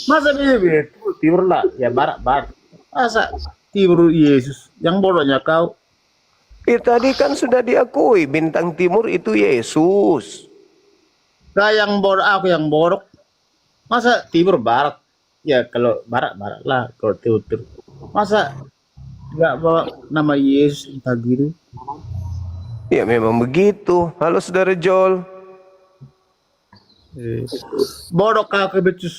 Masa bibit timur lah, ya barat. Masa timur Yesus, yang bodohnya kau. Tadi kan sudah diakui bintang timur itu Yesus. Kau yang bodoh, aku yang bodoh. Masa timur barat? Ya kalau barat lah, kalau timur. Masa nggak bawa nama Yesus entah gitu? Ya memang begitu. Halo saudara Joel. Bodoh kau kebecus.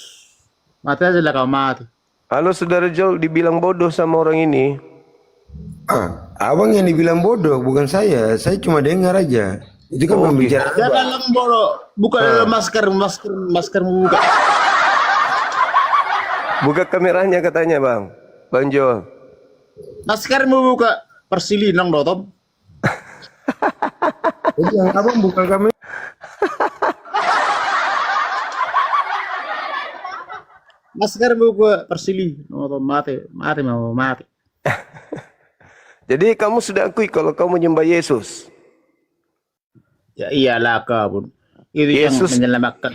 Mati aja lah kau mati. Halo saudara Joel, dibilang bodoh sama orang ini. Abang yang dibilang bodoh, bukan saya. Saya cuma dengar aja. Itu kan pembicaraan. Ya dalam bodoh, bukan dalam masker buka. Buka kameranya katanya Bang Joel. Maskermu buka persilinang dong Tom. Jadi yang abang bukan kami. Maskermu buka persili, mau mati. Jadi kamu sudah akui kalau kamu menyembah Yesus. Ya iyalah kau. Itu Yesus yang menyelamatkan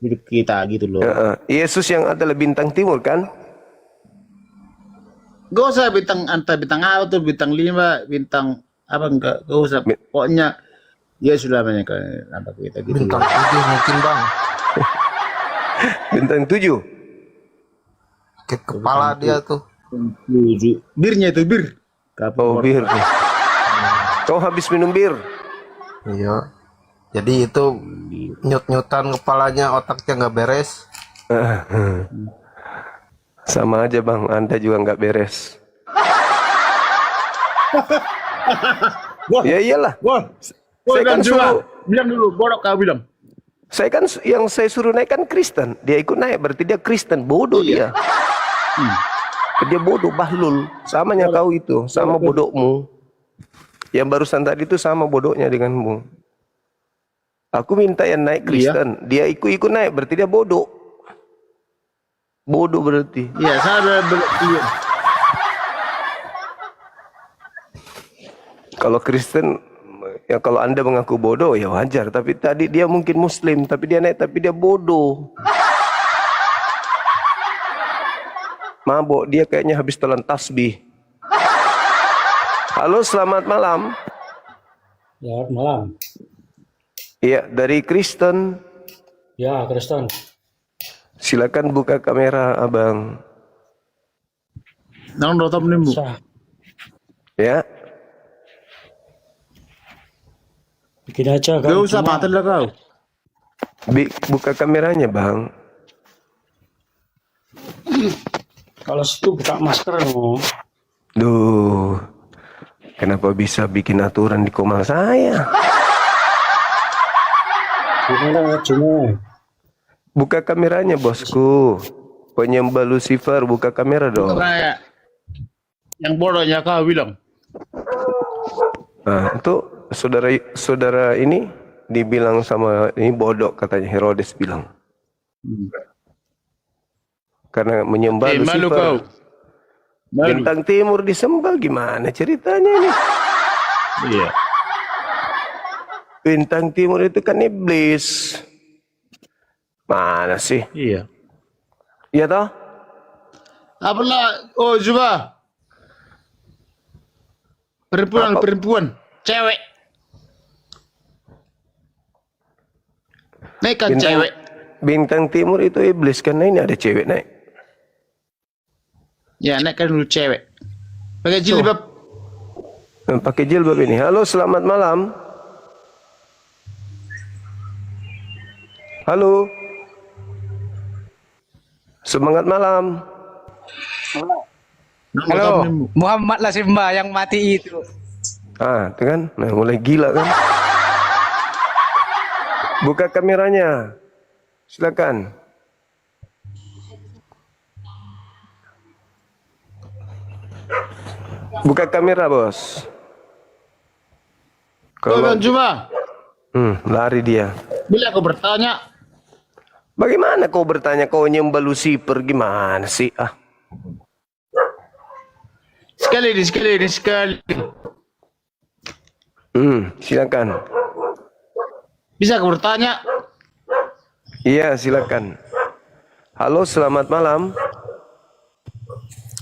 hidup kita gitu loh. Yesus yang adalah bintang timur kan? Gak usah bintang apa tuh, bintang 5, bintang apa enggak, gak usah. Pokoknya ya sudah banyak apa kita gitu. Bintang 7 mungkin bang. Bintang 7. Ke kepala dia tuh. 7. Birnya itu bir. Oh bir. Kau habis minum bir. Iya. Jadi itu nyut-nyutan kepalanya, otaknya nggak beres. Sama aja bang, Anda juga nggak beres. Ya iyalah. Saya kan suruh, bilang dulu, bodoh kau bilang. saya kan yang saya suruh naik kan Kristen. Dia ikut naik, berarti dia Kristen. Bodoh dia. Dia bodoh, bahlul. Samanya kau itu, sama bodohmu. Yang barusan tadi itu sama bodohnya denganmu. Aku minta yang naik Kristen. Dia ikut naik, berarti dia bodoh. Bodoh berarti. Iya, saya iya. Kalau Kristen, ya kalau Anda mengaku bodoh ya wajar. Tapi tadi dia mungkin Muslim, tapi dia naik, tapi dia bodoh. Mabok, dia kayaknya habis telan tasbih. Halo, selamat malam. Ya, malam. Iya, dari Kristen. Ya, Kristen. Silakan buka kamera, Abang. Nang dotop nih, Bu. Ya. Bikin aja kan. Gak usah paten lah kau. Buka kameranya, Bang. Kalau situ buka masker no. Duh. Kenapa bisa bikin aturan di komal saya? Gimana cuma? Buka kameranya, bosku. Penyembah Lucifer, buka kamera dong. Kayak yang bodohnya kau bilang. Nah, itu saudara ini dibilang sama ini bodoh katanya, Herodes bilang. Karena menyembah Lucifer. Malu kau. Malu. Bintang timur disembah, gimana ceritanya ini? Iya. Bintang timur itu kan iblis. Mana sih? Iya. Iya toh? Apalah, oh coba. Perempuan, cewek. Naik kan cewek. Bintang timur itu iblis, karena ini ada cewek naik. Ya, naik kan dulu cewek. Pakai jilbab. Pakai jilbab ini. Halo, selamat malam. Halo. Semangat malam. Halo, Muhammad lah Simba yang mati itu. Ah, itu kan? Nah, mulai gila kan? Buka kameranya. Silakan. Buka kamera, bos. Kalau coba. Lari dia. Bila aku bertanya. Bagaimana kau bertanya kau nyembah Lucifer, gimana sih? Ah. Sekali. Silakan. Bisa aku bertanya? Iya, silakan. Halo, selamat malam.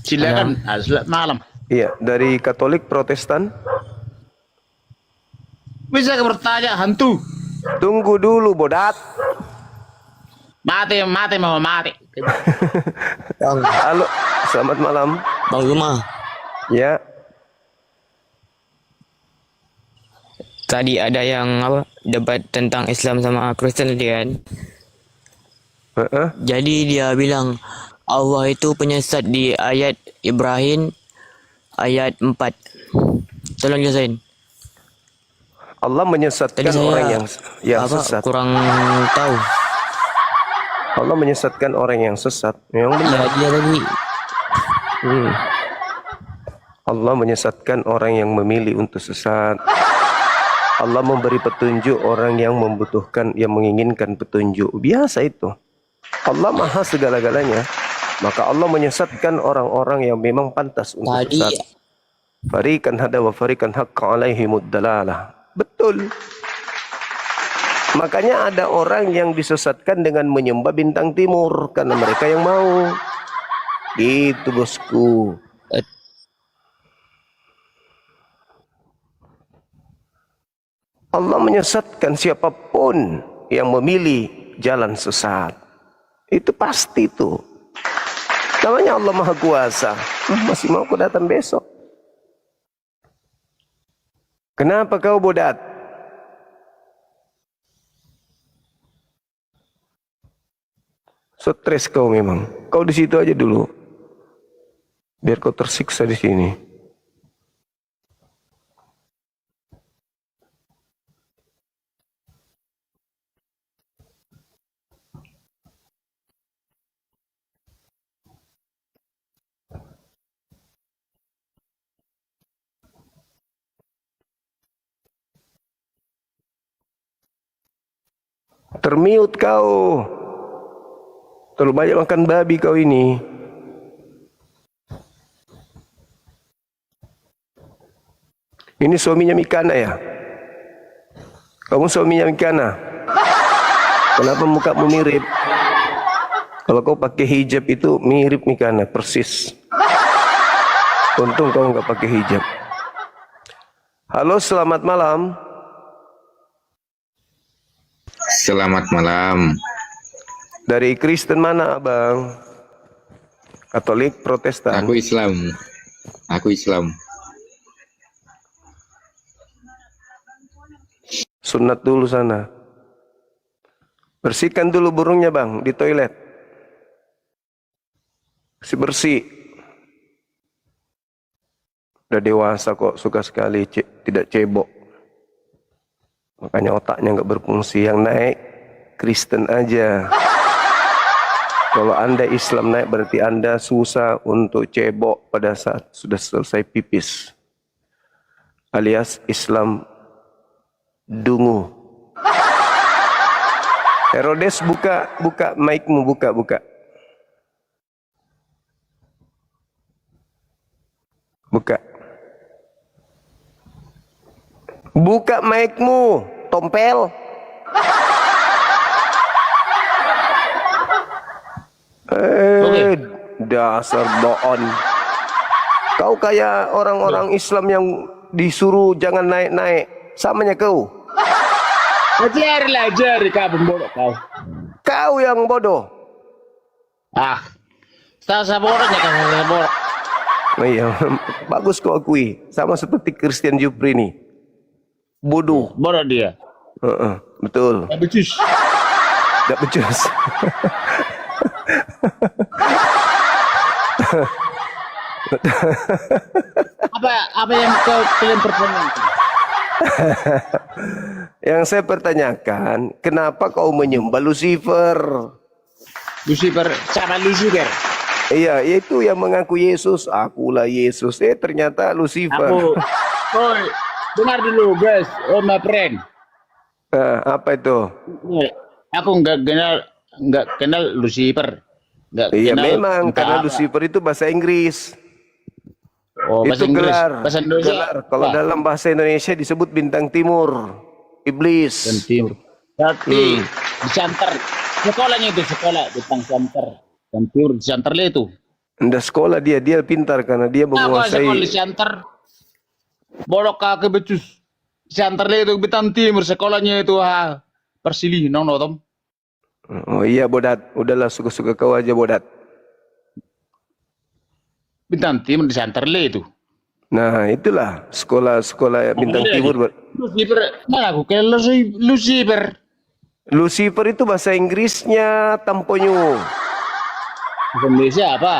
Silakan. Selamat malam. Iya, dari Katolik Protestan. Bisa bertanya hantu. Tunggu dulu, bodat. Mati mau mati. Halo, selamat malam. Bang Zuma, Ya, tadi ada yang apa debat tentang Islam sama Kristen tadi kan. Jadi dia bilang Allah itu penyesat di ayat Ibrahim ayat 4. Tolong jelasin. Allah menyesatkan Tadi saya orang yang apa sesat. kurang tahu. Allah menyesatkan orang yang sesat. Memang benar. Ya dia tadi Allah menyesatkan orang yang memilih untuk sesat. Allah memberi petunjuk orang yang membutuhkan, yang menginginkan petunjuk. Biasa itu. Allah maha segala-galanya. Maka Allah menyesatkan orang-orang yang memang pantas untuk tadi sesat. Fariqan hada wa fariqan haqqa alaihimud dalalah. Betul. Makanya ada orang yang disesatkan dengan menyembah bintang timur karena mereka yang mau. Gitu bosku. Allah menyesatkan siapapun yang memilih jalan sesat. Itu pasti tuh. Namanya Allah Maha Kuasa. Masih mau aku datang besok? Kenapa kau bodat? Stres kau memang. Kau di situ aja dulu. Biar kau tersiksa di sini. Termiut kau. Terlalu banyak makan babi kau ini. Ini suaminya Mikana ya? Kamu suaminya Mikana? Kenapa mukamu mirip? Kalau kau pakai hijab itu mirip Mikana, persis. Untung kau nggak pakai hijab. Halo, selamat malam. Selamat malam. Dari Kristen mana, Bang? Katolik, Protestan? Aku Islam. Aku Islam. Sunat dulu sana. Bersihkan dulu burungnya, Bang, di toilet. Bersih. Udah dewasa kok, suka sekali tidak cebok. Makanya otaknya nggak berfungsi. Yang naik Kristen aja. Kalau Anda Islam naik berarti Anda susah untuk cebok pada saat sudah selesai pipis. Alias Islam dungu. Herodes buka mic-mu, buka. Buka mic-mu, tompel. Dasar boon. Kau kayak orang-orang Islam yang disuruh jangan naik-naik. Samanya kau. Ajari kau bodoh kau. Kau yang bodoh. Saya bodohnya kau bodoh. Oh iya, bagus kau akui. Sama seperti Christian Jupri nih. Bodoh. Bodoh dia. Betul. Tak becus. Tidak becus. Apa yang kalian pertanyakan? Yang saya pertanyakan, kenapa kau menyembah Lucifer? Lucifer sama Lucifer. Iya, itu yang mengaku Yesus. Akulah Yesus. Ternyata Lucifer. Dengar dulu, guys. Oh, my friend. Apa itu? Aku nggak kenal Lucifer. Iya, memang karena Lucifer itu bahasa Inggris. Oh, bahasa itu Inggris. gelar. Bahasa Indonesia. Gelar. Kalau dalam bahasa Indonesia disebut bintang timur, iblis. Timur. Tapi di Santer. Sekolahnya itu sekolah bintang Santer. Dan timur di Siantar le itu. Nda sekolah dia pintar karena dia Nah, kalau sekolah di menguasai. Siantar, bolok kaki becus. Siantar le itu Bintan Timur sekolahnya itu Persili, no Tom. Oh iya Bodat, udahlah suka-suka kau aja Bodat. Bintan Timur di Siantar le itu. Nah itulah sekolah Bintang Timur. Lucifer, mana aku kayak Lucifer. Lucifer itu bahasa Inggrisnya Tamponyo. Indonesia apa?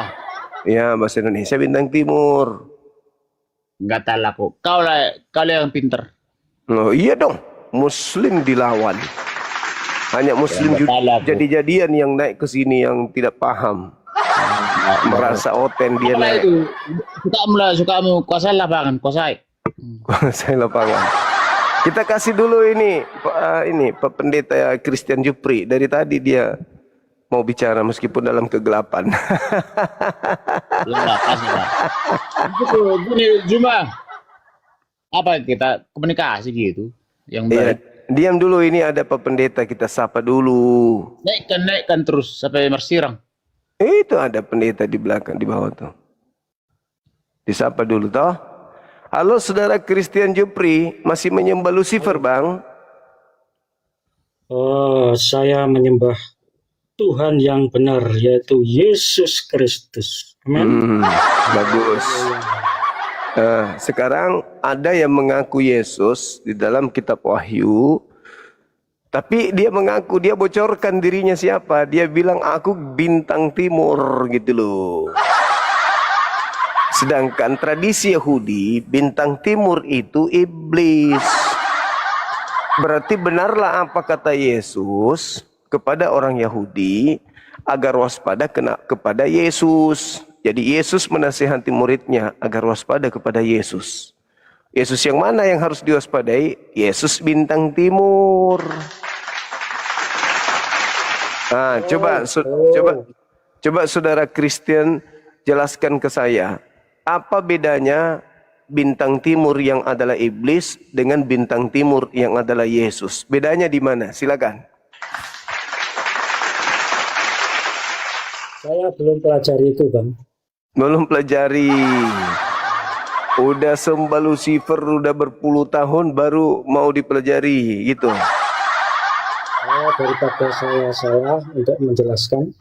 Ya bahasa Indonesia Bintang Timur. Enggak tahu aku. Kau lah yang pinter. Oh iya dong, Muslim dilawan. Hanya Muslim Ya, betul aku. jadi-jadian yang naik ke sini yang tidak paham. Merasa oten dia Apa naik. itu? Suka mau kuasai lapangan, kuasai. Kuasai lapangan. Kita kasih dulu ini Pak Pendeta Christian Jupri. Dari tadi dia mau bicara meskipun dalam kegelapan. Lah, kasih lah. Itu gini Juma. Apa kita komunikasi gitu? Yang Ya, baik. diam dulu ini ada Pak Pendeta kita sapa dulu. Naikkan terus sampai Mersirang. Itu ada pendeta di belakang di bawah tuh. Disapa dulu toh. Halo saudara Christian Jupri, masih menyembah Lucifer, Bang? Oh, saya menyembah Tuhan yang benar, yaitu Yesus Kristus. Amin. Bagus. Sekarang ada yang mengaku Yesus di dalam kitab Wahyu, tapi dia mengaku, dia bocorkan dirinya siapa. Dia bilang aku bintang timur gitu loh. Sedangkan tradisi Yahudi, bintang timur itu iblis. Berarti benarlah apa kata Yesus kepada orang Yahudi agar waspada kepada Yesus. Jadi Yesus menasihati muridnya agar waspada kepada Yesus. Yesus yang mana yang harus diwaspadai? Yesus bintang timur. Nah, coba saudara Kristen jelaskan ke saya, apa bedanya bintang timur yang adalah iblis dengan bintang timur yang adalah Yesus? Bedanya di mana? Silakan. Saya belum pelajari itu, Bang. Belum pelajari. Udah sembah Lucifer udah berpuluh tahun baru mau dipelajari gitu. Daripada saya salah untuk menjelaskan.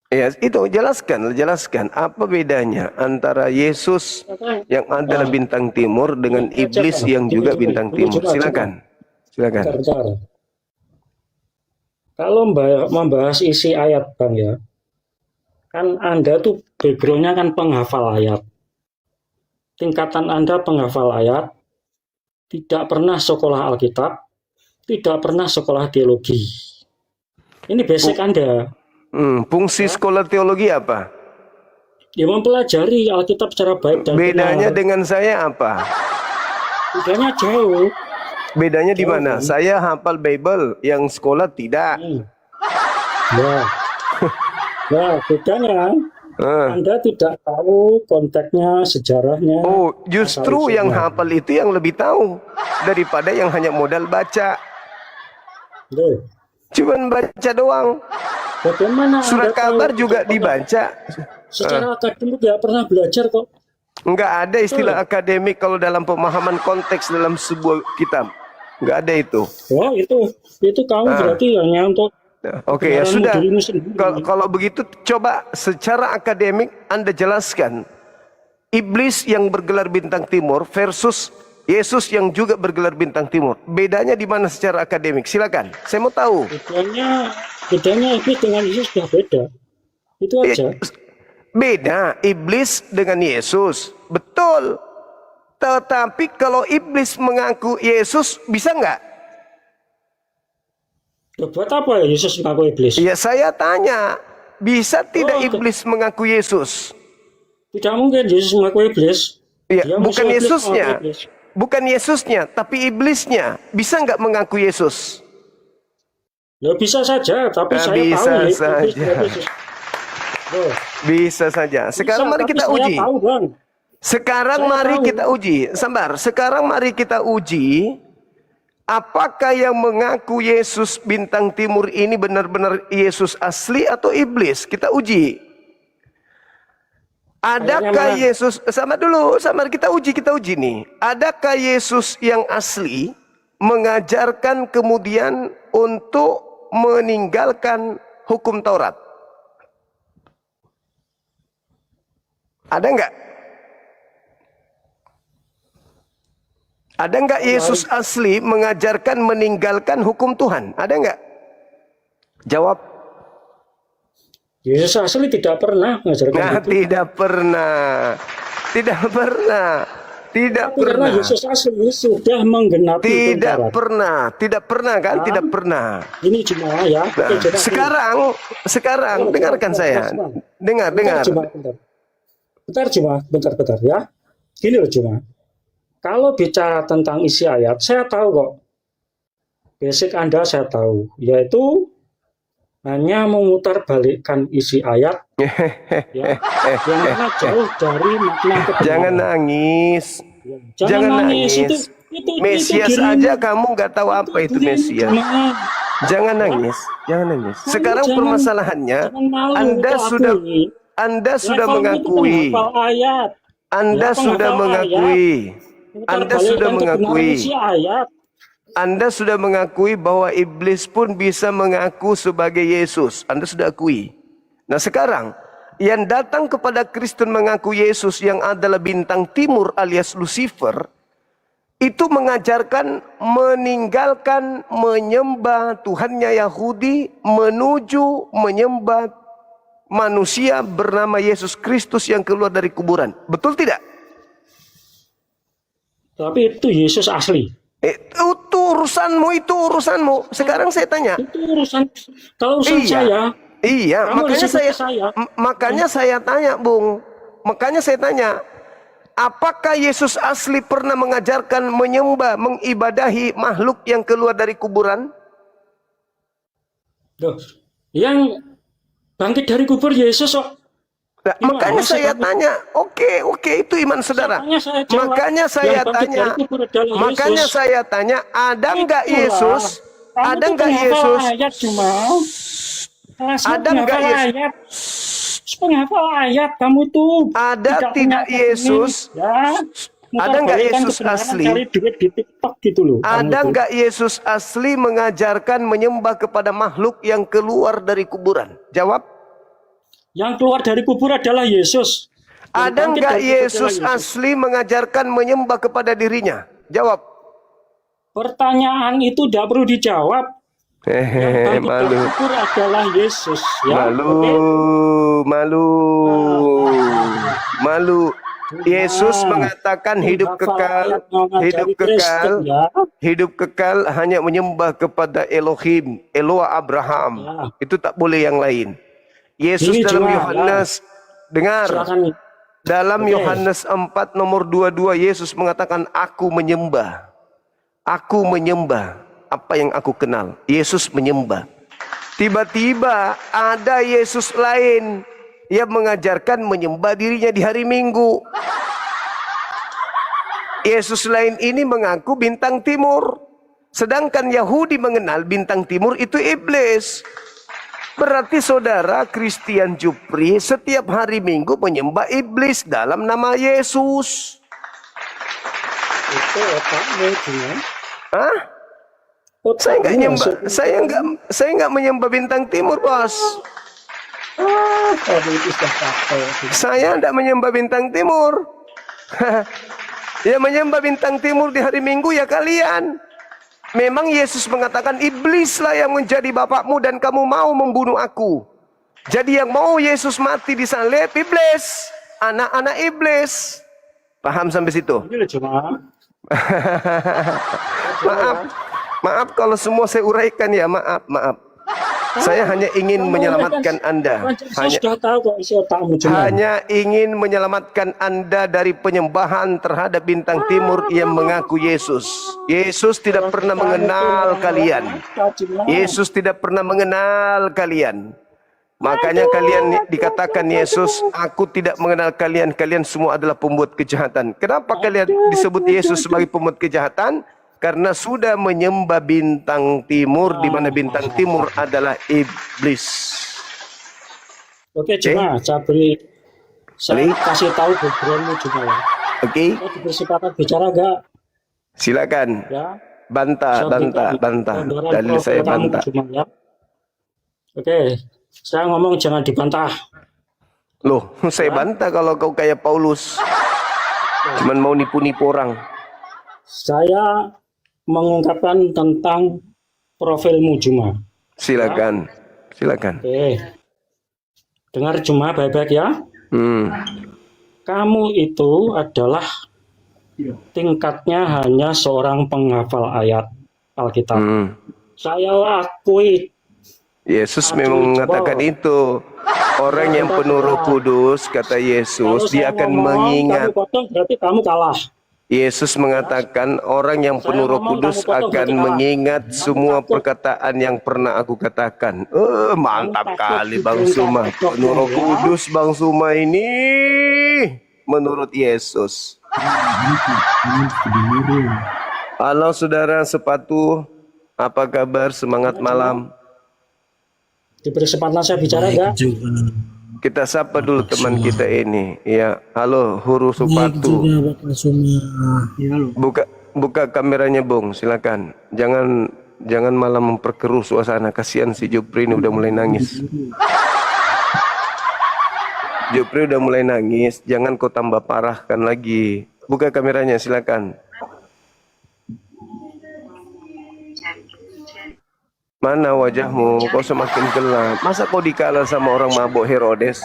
Ya, itu jelaskan apa bedanya antara Yesus yang adalah bintang timur dengan iblis yang juga bintang timur. Silakan. Bentar. Kalau membahas isi ayat, Bang ya, kan Anda tuh backgroundnya kan penghafal ayat. Tingkatan Anda penghafal ayat, tidak pernah sekolah Alkitab, tidak pernah sekolah teologi. Ini basic Anda. Fungsi sekolah teologi apa? Ya mempelajari Alkitab secara baik dan Bedanya benar. dengan saya apa? Bedanya jauh. Bedanya di mana? Saya hafal Bible, yang sekolah tidak. Nah, bedanya Anda tidak tahu konteksnya, sejarahnya. Oh, justru asal-usulnya. yang hafal itu yang lebih tahu daripada yang hanya modal baca. Loh, Cuman baca doang. bagaimana Surat Anda tahu kabar juga secara- dibaca. Secara akademik tidak pernah belajar kok. Enggak ada istilah akademik kalau dalam pemahaman konteks dalam sebuah kitab. Enggak ada itu. Wah, itu kamu berarti hanya untuk Oke, ya kebenaran sudah. dirimu sendiri. Kalau begitu coba secara akademik Anda jelaskan iblis yang bergelar bintang timur versus Yesus yang juga bergelar bintang timur. Bedanya di mana secara akademik? Silakan. Saya mau tahu. bedanya iblis dengan Yesus sudah beda. Itu aja. Beda iblis dengan Yesus. Betul. Tetapi kalau iblis mengaku Yesus bisa nggak? Ya, buat apa ya Yesus mengaku iblis? Ya saya tanya. Bisa tidak Oh, iblis mengaku Yesus? Tidak mungkin Yesus mengaku iblis. Ya, Dia bukan musuh iblis Yesusnya. mengaku iblis. Bukan Yesusnya, tapi iblisnya. Bisa nggak mengaku Yesus? Ya bisa saja, tapi saya Bisa tahu ya, iblis saja. mengaku Yesus. Loh, Bisa saja. Sekarang bisa, mari tapi kita saya uji. tahu, Bang. Sekarang Saya mari tahu. kita uji. Sabar. Sekarang mari kita uji Apakah yang mengaku Yesus bintang timur ini benar-benar Yesus asli atau iblis? Kita uji. Adakah Yesus, sama dulu, sama kita uji nih. Adakah Yesus yang asli mengajarkan kemudian untuk meninggalkan hukum Taurat? Ada enggak? Ada enggak Yesus asli mengajarkan meninggalkan hukum Tuhan? Ada enggak? Jawab. Yesus asli tidak pernah mengajarkan Nah, itu. tidak pernah. Tidak pernah. Tidak Tapi karena pernah. Yesus asli sudah menggenapi hukum Tidak Taurat. pernah. Tidak pernah kan? Tidak pernah. Ini jemaah ya. Nah, Oke, jemaah. sekarang dengarkan saya. Dengar. Bentar jemaah, bentar ya. Gini loh jemaah. Kalau bicara tentang isi ayat, saya tahu kok. Basic Anda saya tahu, yaitu hanya memutarbalikkan isi ayat ya, yang mana jauh dari makna kebenaran. Jangan nangis. Jangan nangis. Itu Mesias dirimu. aja kamu nggak tahu apa itu dirimu, Mesias. jemaah. Jangan nangis. Jangan nangis. Sekarang Jangan- permasalahannya jangan malu Anda untuk sudah akui. Anda Ya, sudah kamu itu mengakui. penghafal ayat. Anda Ya, sudah penghafal mengakui. Anda sudah Memutarbalikkan kebenaran mengakui. isi ayat. Anda sudah mengakui bahwa iblis pun bisa mengaku sebagai Yesus. Anda sudah akui. Nah sekarang, yang datang kepada Kristen mengaku Yesus yang adalah bintang timur alias Lucifer, itu mengajarkan meninggalkan menyembah Tuhannya Yahudi menuju menyembah manusia bernama Yesus Kristus yang keluar dari kuburan. Betul tidak? Tapi itu Yesus asli. Itu urusanmu. Sekarang saya tanya. Itu urusan. Kalau urusan saya, Iya, kamu makanya disebut saya, makanya saya tanya, Bung. Makanya saya tanya, apakah Yesus asli pernah mengajarkan menyembah, mengibadahi makhluk yang keluar dari kuburan? loh, yang bangkit dari kubur Yesus kok. Nah, Gimana makanya sih saya kamu? tanya, oke, itu iman saudara. Makanya saya jawab, Makanya saya yang bangkit tanya, dari kubur adalah makanya Yesus. saya tanya, ada enggak Itulah. Yesus? Kamu Ada tuh enggak penghafal Yesus? ayat cuma. Ada enggak Yesus? Ayat. Penghafal ayat kamu tuh. Ada punya tidak ini, Yesus? Ya. Ada enggak Mutarbalikkan Yesus kebenaran, asli? Cari duit di TikTok gitu loh. kamu Ada tuh. enggak Yesus asli mengajarkan menyembah kepada makhluk yang keluar dari kuburan? Jawab. Yang keluar dari kubur adalah Yesus. Yang Ada bangkit enggak dari kubur Yesus adalah asli mengajarkan menyembah kepada dirinya? Jawab. Pertanyaan itu tidak perlu dijawab. Yang bangkit dari Malu. kubur adalah Yesus. Ya. Malu, Oke? malu. Yesus mengatakan hidup kekal, hidup kekal hanya menyembah kepada Elohim, Eloah Abraham. Ya. Itu tak boleh yang lain. Yesus Ini dalam cuma, Yohanes, dengar, Silakan. dalam Oke. Yohanes 4 nomor 22 Yesus mengatakan aku menyembah apa yang aku kenal. Yesus menyembah. Tiba-tiba ada Yesus lain yang mengajarkan menyembah dirinya di hari Minggu. Yesus lain ini mengaku bintang timur. Sedangkan Yahudi mengenal bintang timur itu iblis. Berarti saudara Christian Jupri setiap hari Minggu menyembah iblis dalam nama Yesus. Itu otakmu gimana? Hah? Saya enggak nyembah, saya enggak menyembah bintang timur, Bos. Saya enggak menyembah bintang timur. Ya menyembah bintang timur di hari Minggu ya kalian. Memang Yesus mengatakan iblislah yang menjadi bapakmu dan kamu mau membunuh aku. Jadi yang mau Yesus mati disalib iblis, anak-anak iblis. Paham sampai situ? Ini loh jemaah. Maaf kalau semua saya uraikan ya, maaf. Saya hanya ingin menyelamatkan Anda. Saya sudah tahu kok isi otakmu jemaah. Hanya ingin menyelamatkan Anda dari penyembahan terhadap bintang timur yang mengaku Yesus. Yesus tidak pernah mengenal kalian. Yesus tidak pernah mengenal kalian. Makanya kalian dikatakan Yesus, aku tidak mengenal kalian. Kalian semua adalah pembuat kejahatan. Kenapa kalian disebut Yesus sebagai pembuat kejahatan? karena sudah menyembah bintang timur, di mana bintang timur adalah iblis. Oke, cuma saya kasih tahu backgroundmu juga ya. Oke, Kita bersepakat bicara enggak? silakan. Ya. Bantah. Gambaran Dalil saya profil kamu bantah. cuma ya. Oke, saya ngomong jangan dibantah. Loh, saya bantah kalau kau kayak Paulus. Cuman mau nipu-nipu orang. Saya mengungkapkan tentang profilmu Juma. Silakan. Oke. Dengar Juma baik-baik ya. Kamu itu adalah tingkatnya hanya seorang penghafal ayat Alkitab. Saya akui Yesus memang mengatakan itu. Orang yang penuh Roh Kudus, kata Yesus, dia akan mengingat. Kamu potong berarti kamu kalah. Yesus mengatakan orang yang penuh Roh Kudus akan mengingat semua perkataan yang pernah aku katakan. Mantap kali Bang Suma. Penuh Roh Kudus Bang Suma ini menurut Yesus. Halo saudara sepatu, apa kabar? Semangat malam. Diberi kesempatan saya bicara enggak? Kita sapa dulu teman kita ini. Ya, halo Huru Sepatu. Buka kameranya Bung, silakan. Jangan malah memperkeruh suasana. Kasihan si Jupri ini udah mulai nangis. Jupri udah mulai nangis, jangan kau tambah parahkan lagi. Buka kameranya, silakan. Mana wajahmu? Kau semakin gelap. Masa kau dikalah sama orang mabuk Herodes?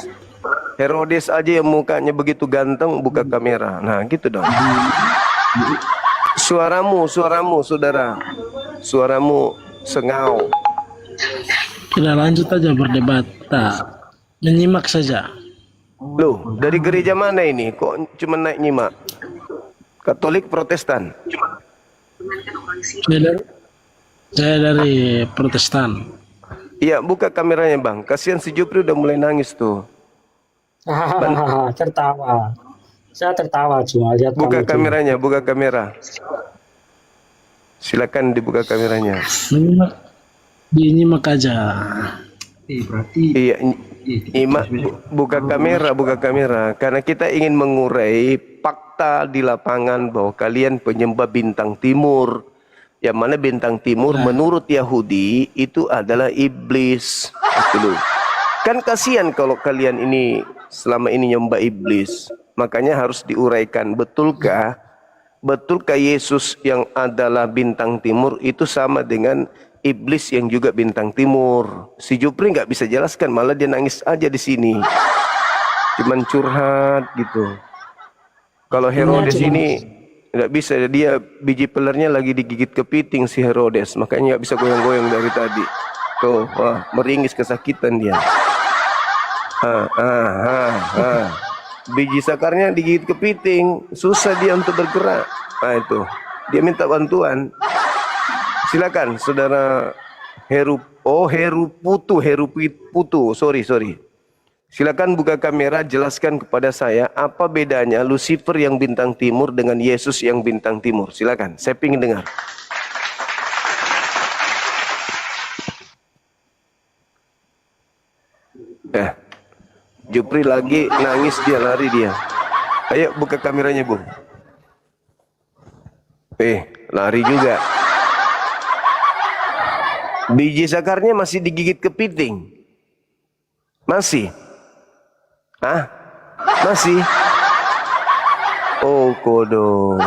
Herodes aja yang mukanya begitu ganteng buka kamera. Nah, gitu dong. Suaramu, saudara. Suaramu sengau. Kita lanjut aja berdebat. Menyimak saja. Loh, dari gereja mana ini? Kok cuma naik nyimak? Katolik, Protestan? Saya dari Protestan. Iya, buka kameranya Bang. Kasihan si Jupri udah mulai nangis tuh. Tertawa. Saya tertawa cuma lihat Buka kamu kameranya, buka kamera. Silakan dibuka kameranya. Menyimak aja. Iya, buka kamera. Karena kita ingin mengurai fakta di lapangan bahwa kalian penyembah bintang timur. Yang mana bintang timur menurut Yahudi itu adalah iblis. Gitu. Kan kasihan kalau kalian ini selama ini nyembah iblis. Makanya harus diuraikan. Betulkah Yesus yang adalah bintang timur itu sama dengan iblis yang juga bintang timur? Si Jupri nggak bisa jelaskan, malah dia nangis aja di sini. Cuman curhat gitu. Kalau Herodes ini nggak bisa, dia biji pelernya lagi digigit kepiting si Herodes, makanya nggak bisa goyang-goyang dari tadi. Tuh, wah, meringis kesakitan dia. Biji sakarnya digigit kepiting, susah dia untuk bergerak. Nah itu, dia minta bantuan. Silakan, saudara Heru Putu, sorry. Silakan buka kamera, jelaskan kepada saya apa bedanya Lucifer yang bintang timur dengan Yesus yang bintang timur. Silakan, saya ingin dengar. Jupri lagi nangis, dia lari dia. Ayo buka kameranya Bung. Lari juga. Biji sakarnya masih digigit kepiting. Masih. Masih. Oh, kodo.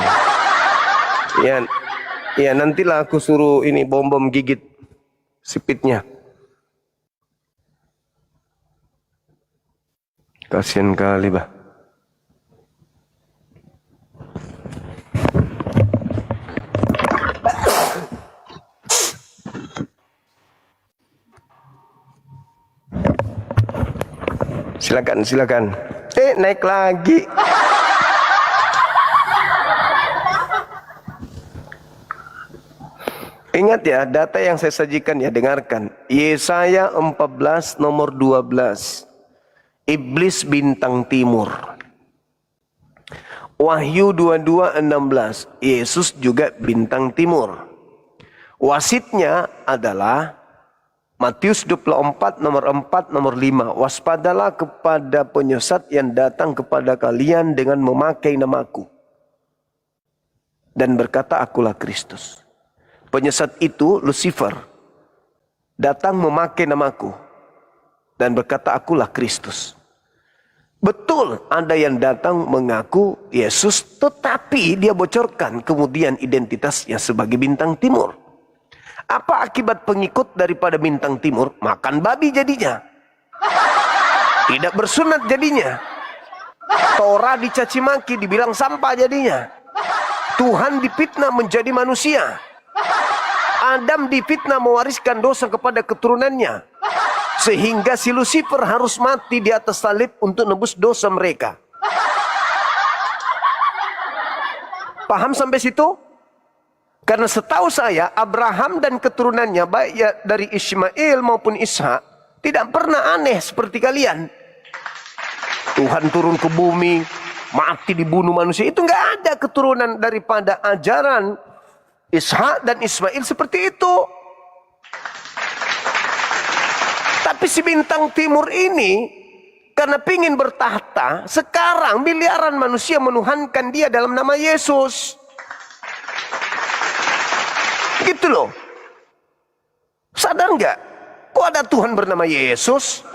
Ya nantilah aku suruh ini bom gigit sipitnya. Kasian kali, bah. Silakan. Naik lagi. Ingat ya, data yang saya sajikan ya, dengarkan. Yesaya 14 nomor 12. Iblis bintang timur. Wahyu 22:16. Yesus juga bintang timur. Wasitnya adalah Matius 24 nomor 4 nomor 5. Waspadalah kepada penyesat yang datang kepada kalian dengan memakai namaku dan berkata, akulah Kristus. Penyesat itu Lucifer, datang memakai namaku dan berkata, akulah Kristus. Betul, ada yang datang mengaku Yesus, tetapi dia bocorkan kemudian identitasnya sebagai bintang timur. Apa akibat pengikut daripada bintang timur? Makan babi jadinya. Tidak bersunat jadinya. Torah dicaci maki, dibilang sampah jadinya. Tuhan difitnah menjadi manusia. Adam difitnah mewariskan dosa kepada keturunannya. Sehingga si Lucifer harus mati di atas salib untuk nebus dosa mereka. Paham sampai situ? Karena setahu saya Abraham dan keturunannya baik ya dari Ismail maupun Ishak tidak pernah aneh seperti kalian. Tuhan turun ke bumi, mati dibunuh manusia. Itu nggak ada keturunan daripada ajaran Ishak dan Ismail seperti itu. Tapi si bintang timur ini karena pingin bertahta, sekarang miliaran manusia menuhankan dia dalam nama Yesus. Gitu loh. Sadar nggak? Kok ada Tuhan bernama Yesus?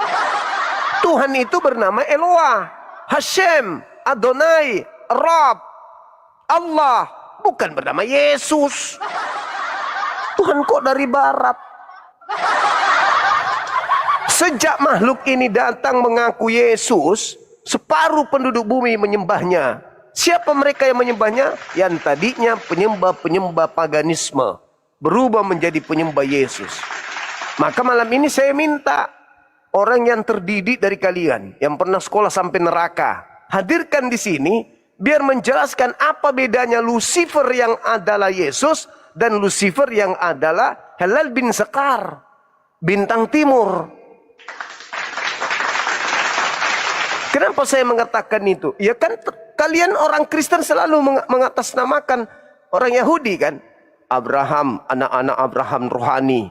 Tuhan itu bernama Eloah, Hashem, Adonai, Rab, Allah. Bukan bernama Yesus. Tuhan kok dari barat? Sejak makhluk ini datang mengaku Yesus, separuh penduduk bumi menyembahnya. Siapa mereka yang menyembahnya? Yang tadinya penyembah-penyembah paganisme berubah menjadi penyembah Yesus. Maka malam ini saya minta orang yang terdidik dari kalian, yang pernah sekolah sampai neraka, hadirkan di sini biar menjelaskan apa bedanya Lucifer yang adalah Yesus dan Lucifer yang adalah Halal bin Sekar, bintang timur. Kenapa saya mengatakan itu? Ya kan kalian orang Kristen selalu mengatasnamakan orang Yahudi kan? Abraham, anak-anak Abraham rohani,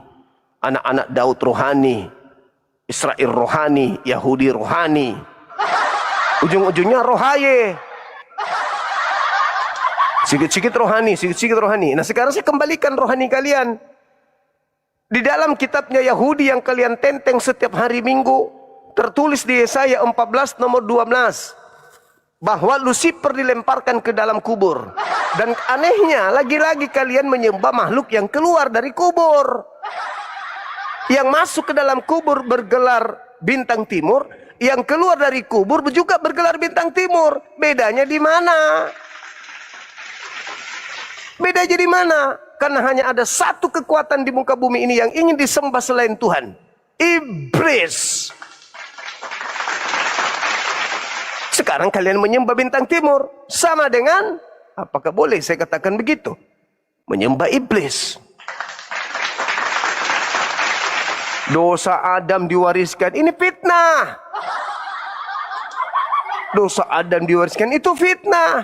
anak-anak Daud rohani, Israel rohani, Yahudi rohani. Ujung-ujungnya rohaye. Sikit-sikit rohani, sikit-sikit rohani. Nah sekarang saya kembalikan rohani kalian. Di dalam kitabnya Yahudi yang kalian tenteng setiap hari Minggu, tertulis di Yesaya 14 nomor 12 bahwa Lucifer dilemparkan ke dalam kubur. Dan anehnya lagi-lagi kalian menyembah makhluk yang keluar dari kubur. Yang masuk ke dalam kubur bergelar bintang timur, yang keluar dari kubur juga bergelar bintang timur. Bedanya di mana? Bedanya di mana? Karena hanya ada satu kekuatan di muka bumi ini yang ingin disembah selain Tuhan. Iblis. Sekarang kalian menyembah bintang timur. Sama dengan, apakah boleh saya katakan begitu? Menyembah iblis. Dosa Adam diwariskan. Ini fitnah. Dosa Adam diwariskan. Itu fitnah.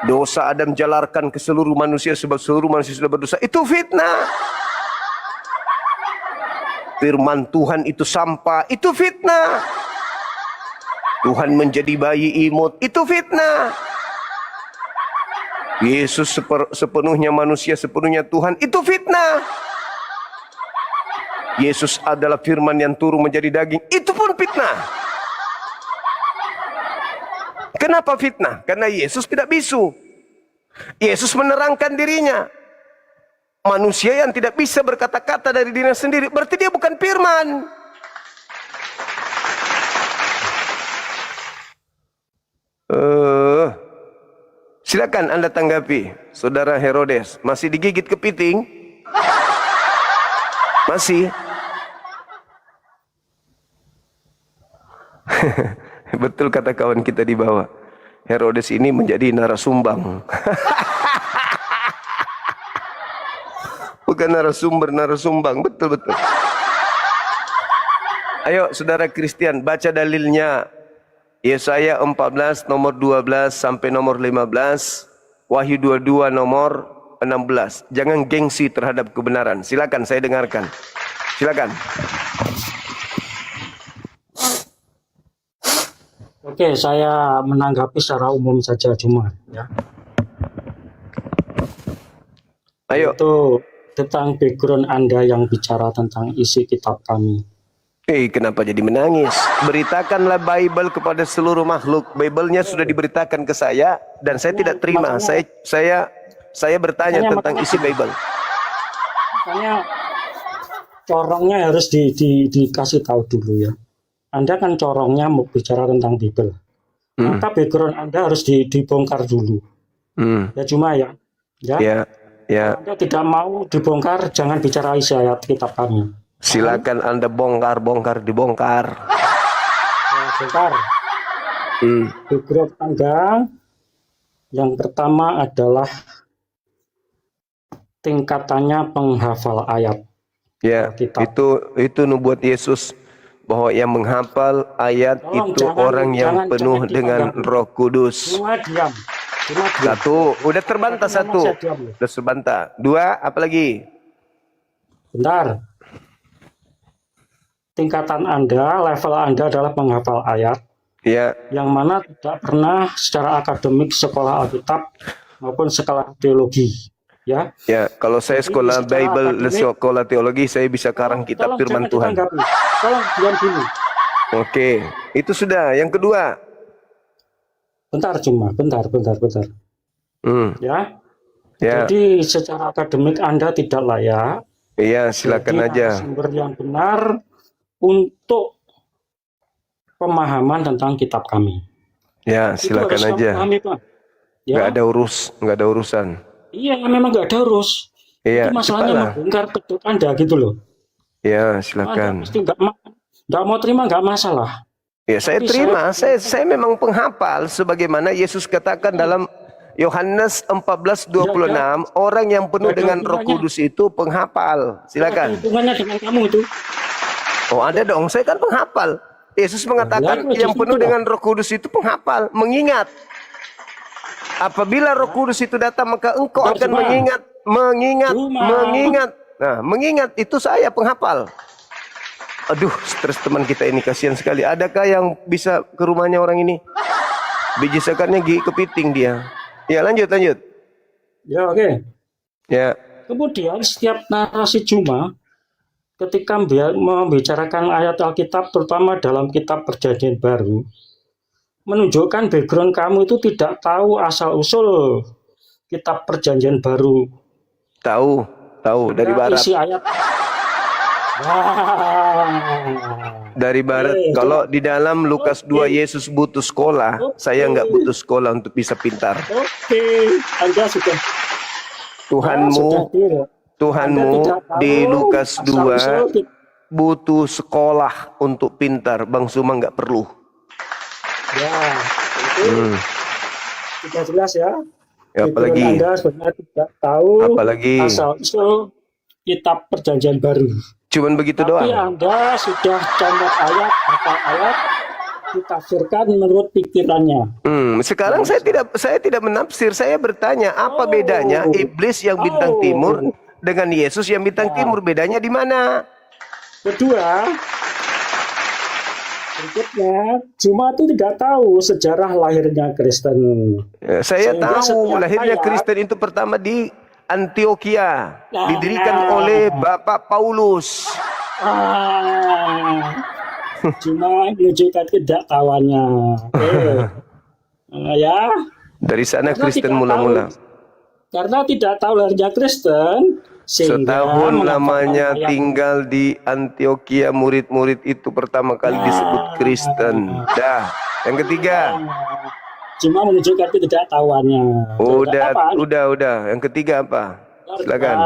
Dosa Adam jalarkan ke seluruh manusia sebab seluruh manusia sudah berdosa. Itu fitnah. Firman Tuhan itu sampah. Itu fitnah. Tuhan menjadi bayi imut. Itu fitnah. Yesus sepenuhnya manusia, sepenuhnya Tuhan. Itu fitnah. Yesus adalah firman yang turun menjadi daging. Itu pun fitnah. Kenapa fitnah? Karena Yesus tidak bisu. Yesus menerangkan dirinya. Manusia yang tidak bisa berkata-kata dari dirinya sendiri, berarti dia bukan firman. Silakan Anda tanggapi, Saudara Herodes. Masih digigit kepiting? Masih? Betul kata kawan kita di bawah. Herodes ini menjadi narasumbang. Bukan narasumber, narasumbang. Betul-betul. Ayo saudara Kristen, baca dalilnya. Yesaya 14 nomor 12 sampai nomor 15, Wahyu 22 nomor 16. Jangan gengsi terhadap kebenaran. Silakan saya dengarkan. Silakan. Oke, saya menanggapi secara umum saja cuma ya. Ayo. Itu tentang background Anda yang bicara tentang isi kitab kami. Kenapa jadi menangis? Beritakanlah Bible kepada seluruh makhluk. Bible-nya sudah diberitakan ke saya dan saya tidak terima. Saya bertanya tentang isi Bible. Makanya corongnya harus dikasih tahu dulu ya. Anda kan corongnya mau bicara tentang Bible. Maka background Anda harus dibongkar dulu. Ya cuma ya. Ya. Anda tidak mau dibongkar, jangan bicara isi ayat kitab kami. Silakan Anda bongkar, dibongkar. Bongkar. Background Anda yang pertama adalah tingkatannya penghafal ayat. Ya, itu nubuat Yesus bahwa yang menghafal ayat itu orang yang penuh dengan Roh Kudus. Semua diam. Satu, udah terbantah satu. Udah terbantah. Dua, apa lagi? Bentar. Tingkatan Anda, level Anda adalah penghafal ayat. Ya. Yang mana tidak pernah secara akademik sekolah Alkitab maupun sekolah teologi. Ya. Ya, kalau saya sekolah Bible, sekolah teologi, saya bisa karang kitab firman Tuhan. Tolong diam dulu. Oke, itu sudah. Yang kedua. Bentar. Ya. Jadi secara akademik Anda tidak layak. Iya, silakan aja. Sumber yang benar untuk pemahaman tentang kitab kami. Ya, silakan aja. Ya. Nggak ada urusan. Iya, memang nggak ada urus. Iya, itu masalahnya membongkar kedok Anda gitu loh. Ya, silakan. Pasti nggak mau terima nggak masalah. Ya, saya terima. Saya memang penghafal sebagaimana Yesus katakan dalam Yohanes 14:26, orang yang penuh dengan Roh Kudus itu penghafal. Silakan. Hubungannya dengan kamu itu? Oh, ada dong. Saya kan penghafal. Yesus mengatakan yang penuh dengan Roh Kudus itu penghafal, mengingat. Apabila Roh Kudus itu datang, maka engkau akan mengingat. Nah, mengingat itu saya penghafal. Aduh, stres teman kita ini, kasihan sekali. Adakah yang bisa ke rumahnya orang ini? Biji sekarnya gigi kepiting dia. Ya, lanjut. Ya, oke. Ya. Kemudian setiap narasi Juma ketika membicarakan ayat Alkitab, terutama dalam kitab Perjanjian Baru, menunjukkan background kamu itu tidak tahu asal-usul kitab Perjanjian Baru. Tahu dari barat. Isi ayat. Dari barat. Kalau di dalam Lukas 2 Yesus butuh sekolah, saya nggak butuh sekolah untuk bisa pintar. Oke, Anda sudah. Tuhanmu di Lukas 2 butuh sekolah untuk pintar. Bang Suma nggak perlu. Ya, itu sudah jelas ya. Apalagi Anda sebenarnya tidak tahu asal-usul kitab Perjanjian Baru. Cuman begitu doang. Tapi Anda sudah comot ayat, ditafsirkan menurut pikirannya. Sekarang saya tidak menafsir. Saya bertanya, apa bedanya iblis yang bintang timur dengan Yesus yang bintang timur? Bedanya di mana? Kedua, berikutnya, Juma itu tidak tahu sejarah lahirnya Kristen. Saya tahu lahirnya Kristen itu pertama di Antioquia, didirikan oleh Bapak Paulus. Cuma menunjukkan ketidaktahuannya. Ya. Dari sana Kristen mula-mula. Karena tidak tahu lahirnya Kristen, setahun lamanya tinggal di Antioquia, murid-murid itu pertama kali disebut Kristen. Dah. Yang ketiga. Cuma menunjukkan ketidaktahuannya. Udah. Yang ketiga apa? Silakan.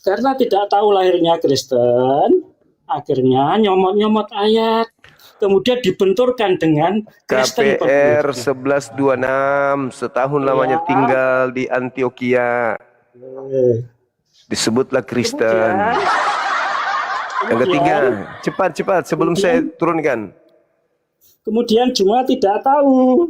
Karena tidak tahu lahirnya Kristen, akhirnya nyomot-nyomot ayat, kemudian dibenturkan dengan Kristen. KPR 1126, setahun lamanya tinggal di Antioquia. Disebutlah Kristen. Yang ketiga, cepat sebelum saya turunkan. Kemudian Juma tidak tahu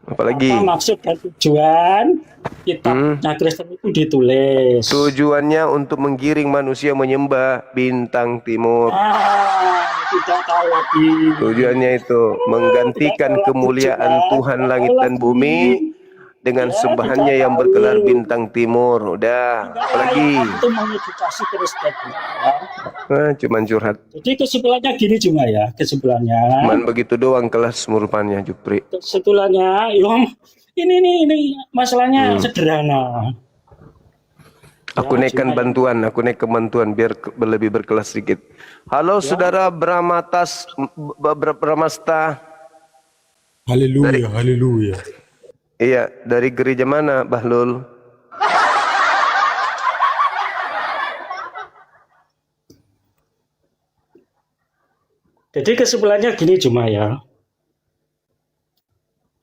Apalagi apa maksud dan tujuan kitabnya Kristen itu ditulis. tujuannya untuk menggiring manusia menyembah bintang timur. Tidak tahu lagi. Tujuannya itu menggantikan kemuliaan Tuhan langit dan bumi dengan sembahannya yang berkelar bintang timur. Udah, apalagi Itu mengedukasi Kristen. Ya. cuman curhat. Jadi kesimpulannya gini Juma ya, kesimpulannya. Cuman begitu doang kelas murupannya Jupri. Kesimpulannya, ini masalahnya sederhana. Aku naikkan bantuan, biar lebih berkelas sedikit. Halo saudara Bramasta. Haleluya, haleluya. Iya, dari gereja mana Bahlul? Jadi kesimpulannya gini Juma ya.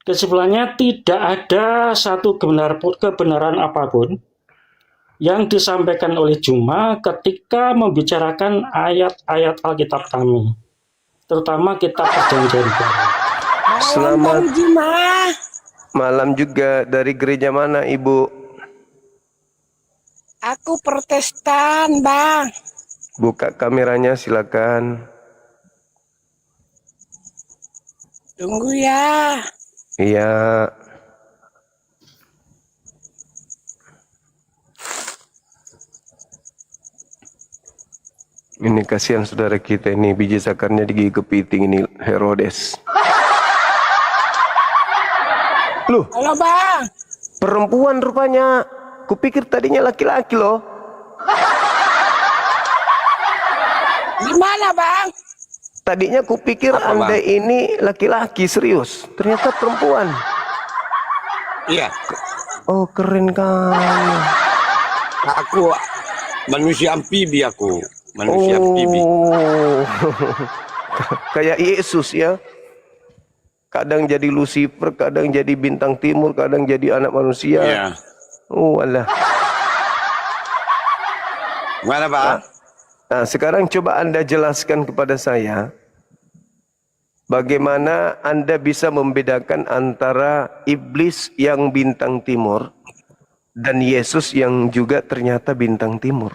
Kesimpulannya tidak ada satu kebenaran apapun yang disampaikan oleh Juma ketika membicarakan ayat-ayat Alkitab kami. Terutama kitab Perjanjian Baru. Selamat malam juga. Dari gereja mana Ibu? Aku Protestan, Bang. Buka kameranya silakan. Tunggu ya. Iya. Ini kasihan saudara kita ini, biji sakarnya digigit kepiting ini Herodes. Loh, Halo, Bang. perempuan rupanya. Kupikir tadinya laki-laki loh. Di mana, Bang? Tadinya kupikir Anda ini laki-laki, serius. Ternyata perempuan. Iya, Oh, keren kan. aku manusia amfibi aku. Manusia amfibi. Oh, kayak Yesus ya. Kadang jadi Lucifer, kadang jadi bintang timur, kadang jadi anak manusia. Iya. Oh, alah. Mana, Pak? Nah, sekarang coba Anda jelaskan kepada saya bagaimana Anda bisa membedakan antara iblis yang bintang timur dan Yesus yang juga ternyata bintang timur.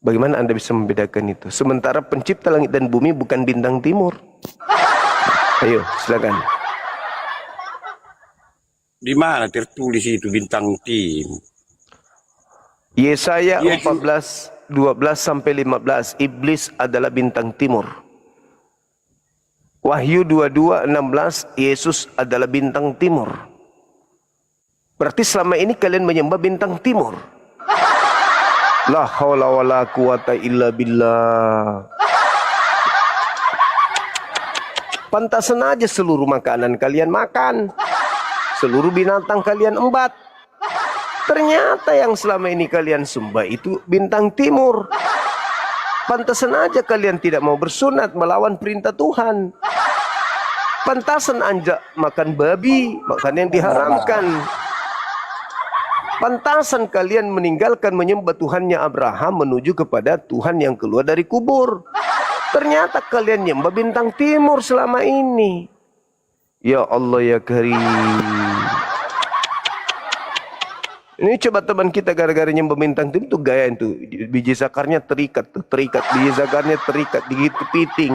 Bagaimana Anda bisa membedakan itu? Sementara pencipta langit dan bumi bukan bintang timur. Ayo, silakan. Di mana tertulis itu bintang tim? Yesaya Iya, 14, 12 sampai 15. Iblis adalah bintang timur. Wahyu 22, 16. Yesus adalah bintang timur. Berarti selama ini kalian menyembah bintang timur. La haula wala quwata illa billah. Pantasan aja seluruh makanan kalian makan. Seluruh binatang kalian embat. Ternyata yang selama ini kalian sembah itu bintang timur. Pantasan aja kalian tidak mau bersunat melawan perintah Tuhan. Pantasan anja makan babi, makan yang diharamkan. Pantasan kalian meninggalkan menyembah Tuhannya Abraham menuju kepada Tuhan yang keluar dari kubur. Ternyata kalian nyembah bintang timur selama ini. Ya Allah ya Karim. Ini coba teman kita gara-gara nyembah bintang timur tuh gaya itu. Biji zakarnya terikat tuh, biji zakarnya terikat digigit kepiting.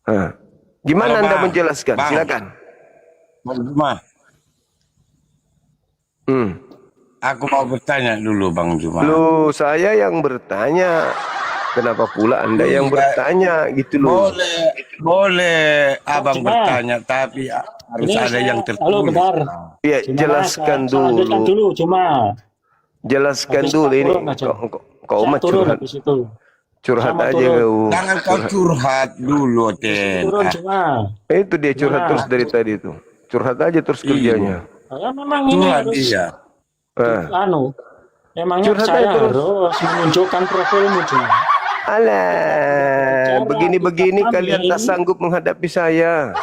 Nah, gimana Anda menjelaskan? Silakan. Bang Juma. Aku mau bertanya dulu Bang Juma. Loh, saya yang bertanya. Kenapa pula Anda yang bertanya gitu loh? Boleh Abang bertanya, tapi harus ada yang tertulis. Halo, bentar. Ya, jelaskan dulu. Cuma jelaskan dulu ini. Kau mah curhat. Curhat aja kau. Jangan kau curhat dulu, Ten. Turun cuma. Itu dia curhat terus dari tadi tuh. Curhat aja terus kerjanya. Ya memang ini Curhat harus dia. Memangnya Curhat saya aja terus. harus menunjukkan profilmu cuma. Alah, begini-begini kalian tak sanggup menghadapi saya.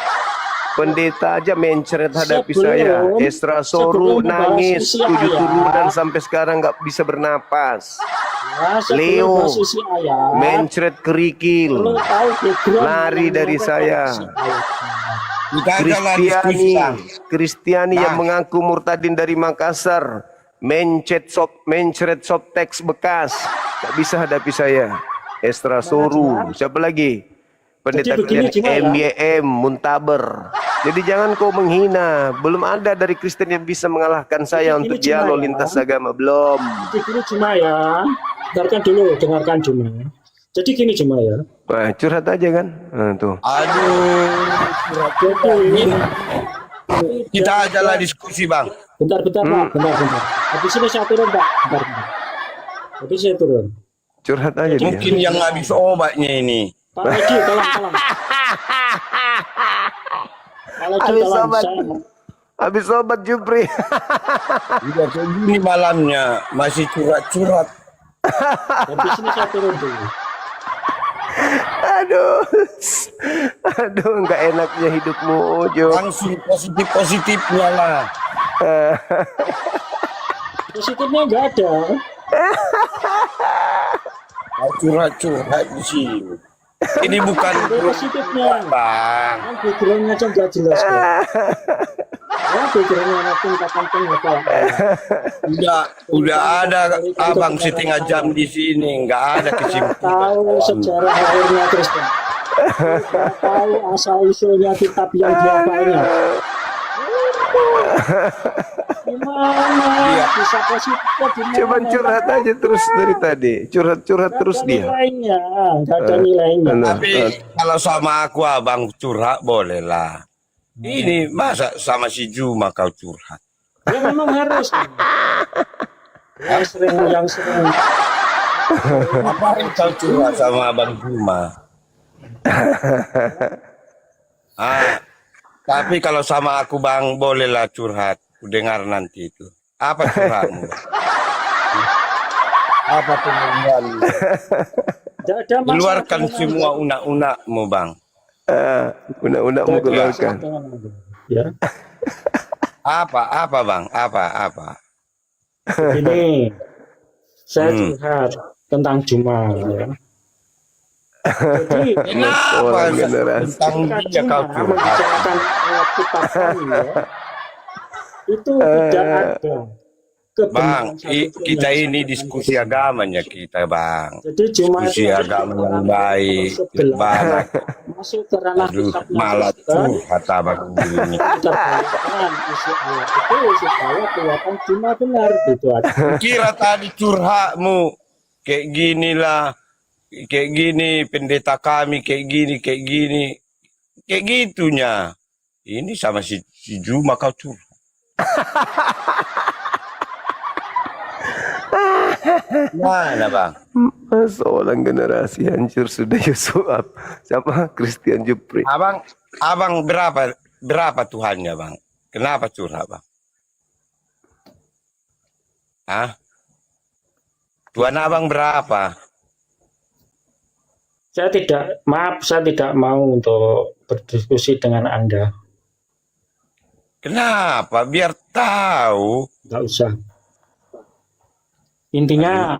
Pendeta aja mencret hadapi saya. Esra Soru nangis 7 turunan sampai sekarang nggak bisa bernapas. Leo, bahas isi ayat, mencret kerikil, perlu tahu background lari yang dari menyampaikan saya. isi ayat. Kita adalah diskusi Kristiani, bang. Kristiani yang Nah. mengaku murtadin dari Makassar, mencret softtext bekas, tak bisa hadapi saya. Estra Soru, siapa lagi? Pendeta begini, kalian Cima, ya. MYM Muntaber. Jadi jangan kau menghina. Belum ada dari Kristen yang bisa mengalahkan saya Jadi untuk gini, Cima, dialog ya. lintas agama. Belum. Jadi gini cuma ya, dengarkan cuma. Jadi gini cuma ya. Wah, curhat aja kan? Nah, tuh. Aduh. Jadi Kita adalah diskusi bang. bentar Pak, bentar. Habis ini saya turun Pak, bentar. Habis saya turun. Curhat aja dia. Mungkin yang habis obatnya ini. Pak Haji, tolong. Pak Haji, tolong. Habis sobat Jupri. Udah kayak gini malamnya masih curhat-curhat. Habis ini saya turun dulu. Aduh, nggak enaknya hidupmu, Jo. Langsung positifnya lah. Positifnya nggak ada. Curhat-curhat di sini. Ini bukan Positifnya. bang. Kan backgroundnya aja nggak jelas kan. Ya backgroundnya anak tingkatan penghafal. Udah ada abang setengah jam di sini, nggak ada kesimpulan. Tahu sejarah lahirnya Kristen. Nggak tahu asal usulnya kitab yang diapainya. Gimana bisa positifnya gimana? Coba curhat aja terus dari tadi. Curhat terus dia. Nggak ada nilainya. Tapi kalau sama aku abang curhat boleh lah. Ini masa sama si Juma kau curhat? Ya memang harus. Yang sering. Apa yang kau curhat sama abang Juma? Tapi kalau sama aku bang bolehlah curhat. Ku dengar nanti itu. Apa curhatmu? Apa pengakuan? Keluarkan semua unak-unakmu bang. Unak-unakmu keluarkan. Ya. Apa bang? Apa? Ini saya curhat tentang Juma ya. Jadi Kenapa generasi. tentang dia kau curhat? membicarakan ayat kitab kami ya, itu tidak ada Bang, kebenaran satu pun kita yang ini saya diskusi sampaikan. agamanya kita bang. Jadi Juma Diskusi itu agama yang orang baik. sebelah Banyak. masuk ke ranah Aduh, kitabnya malah Kristen. curhat abang ini. Kita balikkan isi ayat itu supaya kelihatan Juma benar gitu aja. Kira tadi curhatmu kayak ginilah, kayak gini pendeta kami kayak gini, kayak gitunya. Ini sama si Juma kau curhat. Mana bang? Seorang generasi hancur sudah Yusuf. Siapa? Christian Jupri. Abang berapa Tuhannya bang? Kenapa curhat bang? Hah? Tuhan abang berapa? Saya tidak mau untuk berdiskusi dengan Anda. Kenapa? Biar tahu. Nggak usah. Intinya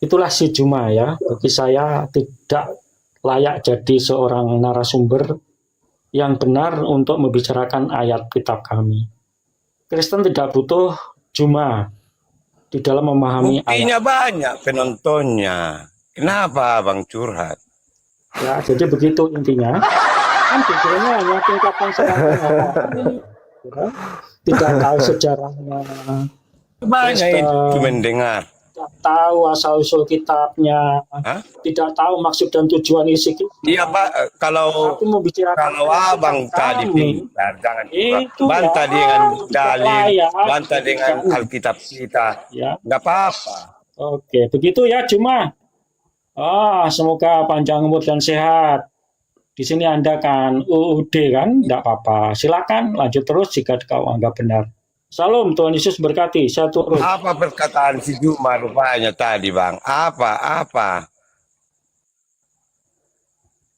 itulah si Juma ya. Bagi saya tidak layak jadi seorang narasumber yang benar untuk membicarakan ayat kitab kami. Kristen tidak butuh Juma di dalam memahami ayat. Buktinya banyak penontonnya. Kenapa abang curhat? Ya, jadi begitu intinya. Kan pikirannya hanya tingkatan sekarang. Tidak tahu sejarahnya. Banyak itu mendengar. Tidak tahu asal usul kitabnya. Hah? Tidak tahu maksud dan tujuan isi kitab. Iya pak, kalau Aku membicarakan abang tadi kami. pintar, jangan Itu bantah ya, dengan tidak dalil, layak. bantah dengan Alkitab kita. Ya, Nggak apa-apa. oke, begitu ya Juma. Semoga panjang umur dan sehat. Di sini Anda kan UUD kan, tidak apa-apa. Silakan lanjut terus jika kau anggap benar. Salam, Tuhan Yesus berkati. Saya turun. Apa perkataan si Juma rupanya tadi bang? Apa?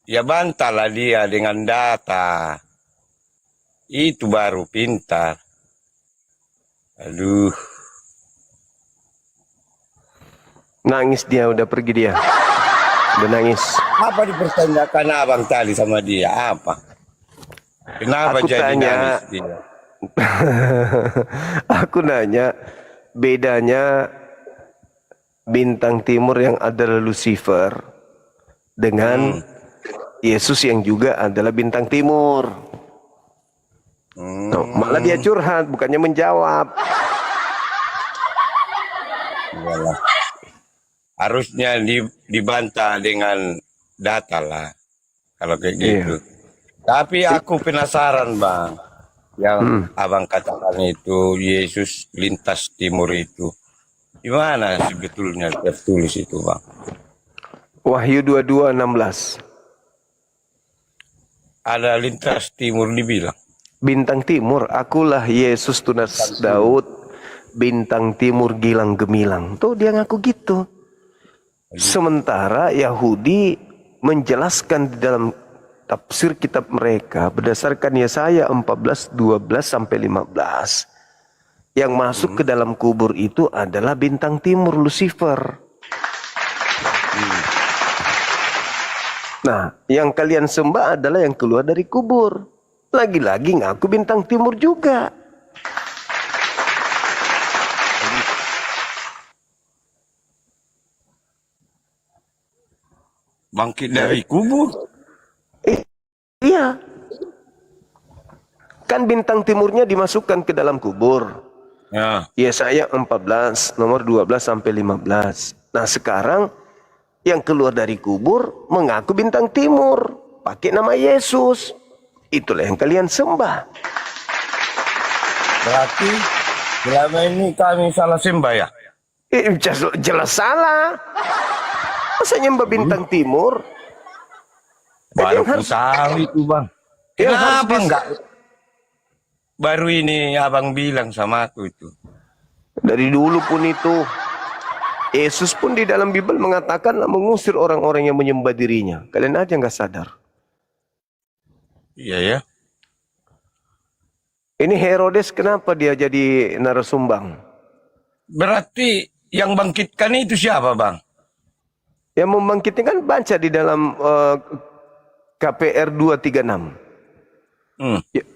Ya bantahlah dia dengan data. Itu baru pintar. Aduh. Nangis dia, udah pergi dia. Udah nangis. Apa dipertanyakan abang tadi sama dia? Apa? Kenapa Aku jadi tanya. nangis dia? Aku nanya, bedanya bintang timur yang adalah Lucifer dengan Yesus yang juga adalah bintang timur. No, malah dia curhat, bukannya menjawab. Iyalah. Harusnya dibantah dengan data lah. Kalau kayak gitu. Tapi aku penasaran bang. Yang abang katakan itu Yesus lintas timur itu. Gimana sebetulnya tertulis itu bang? Wahyu 22:16. Ada lintas timur dibilang. Bintang timur, akulah Yesus tunas Daud, bintang timur gilang gemilang. Tuh dia ngaku gitu. Sementara Yahudi menjelaskan di dalam tafsir kitab mereka berdasarkan Yesaya 14:12-15. Yang masuk ke dalam kubur itu adalah bintang timur Lucifer. Nah, yang kalian sembah adalah yang keluar dari kubur. Lagi-lagi ngaku bintang timur juga. Bangkit dari kubur. Iya. Kan bintang timurnya dimasukkan ke dalam kubur. Ya. Yesaya 14 nomor 12-15. Nah, sekarang yang keluar dari kubur mengaku bintang timur, pakai nama Yesus. Itulah yang kalian sembah. Berarti selama ini kami salah sembah ya? Jelas salah. Masa nyembah bintang timur? Baru ku tahu itu bang. Kenapa enggak? Baru ini abang bilang sama aku itu. Dari dulu pun itu. Yesus pun di dalam Bible mengatakan mengusir orang-orang yang menyembah dirinya. Kalian aja nggak sadar. Iya ya. Ini Herodes kenapa dia jadi narasumbang? Berarti yang bangkitkan itu siapa bang? Yang membangkitkan kan baca di dalam KPR 236.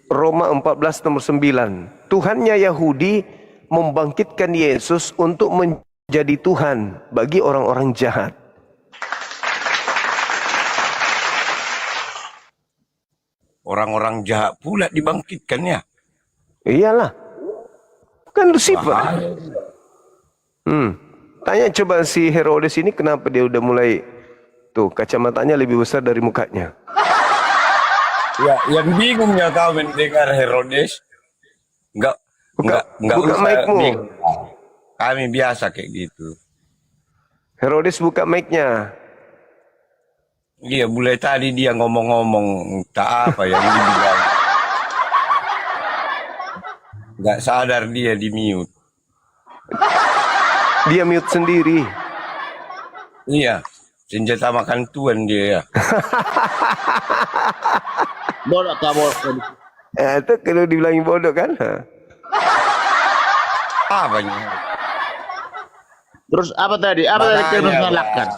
Roma 14 nomor 9. Tuhannya Yahudi membangkitkan Yesus untuk menjadi Tuhan bagi orang-orang jahat. Orang-orang jahat pula dibangkitkannya. Iyalah. Kan Lucifer. Tanya coba si Herodes ini kenapa dia udah mulai tuh kacamatanya lebih besar dari mukanya. Ya, yang bingungnya kau mendengar Herodes, enggak buka usah mic-mu. bingung. Kami biasa kayak gitu. Herodes buka mic-nya. Iya, mulai tadi dia ngomong-ngomong tak apa yang dibilang. Enggak sadar dia di mute. Dia mute sendiri. Iya, senjata makan tuan dia ya. Bodoh kamu. Itu kalau dibilangin bodoh kan? Apanya? Terus apa tadi? Apa tadi kalian menyalahkan?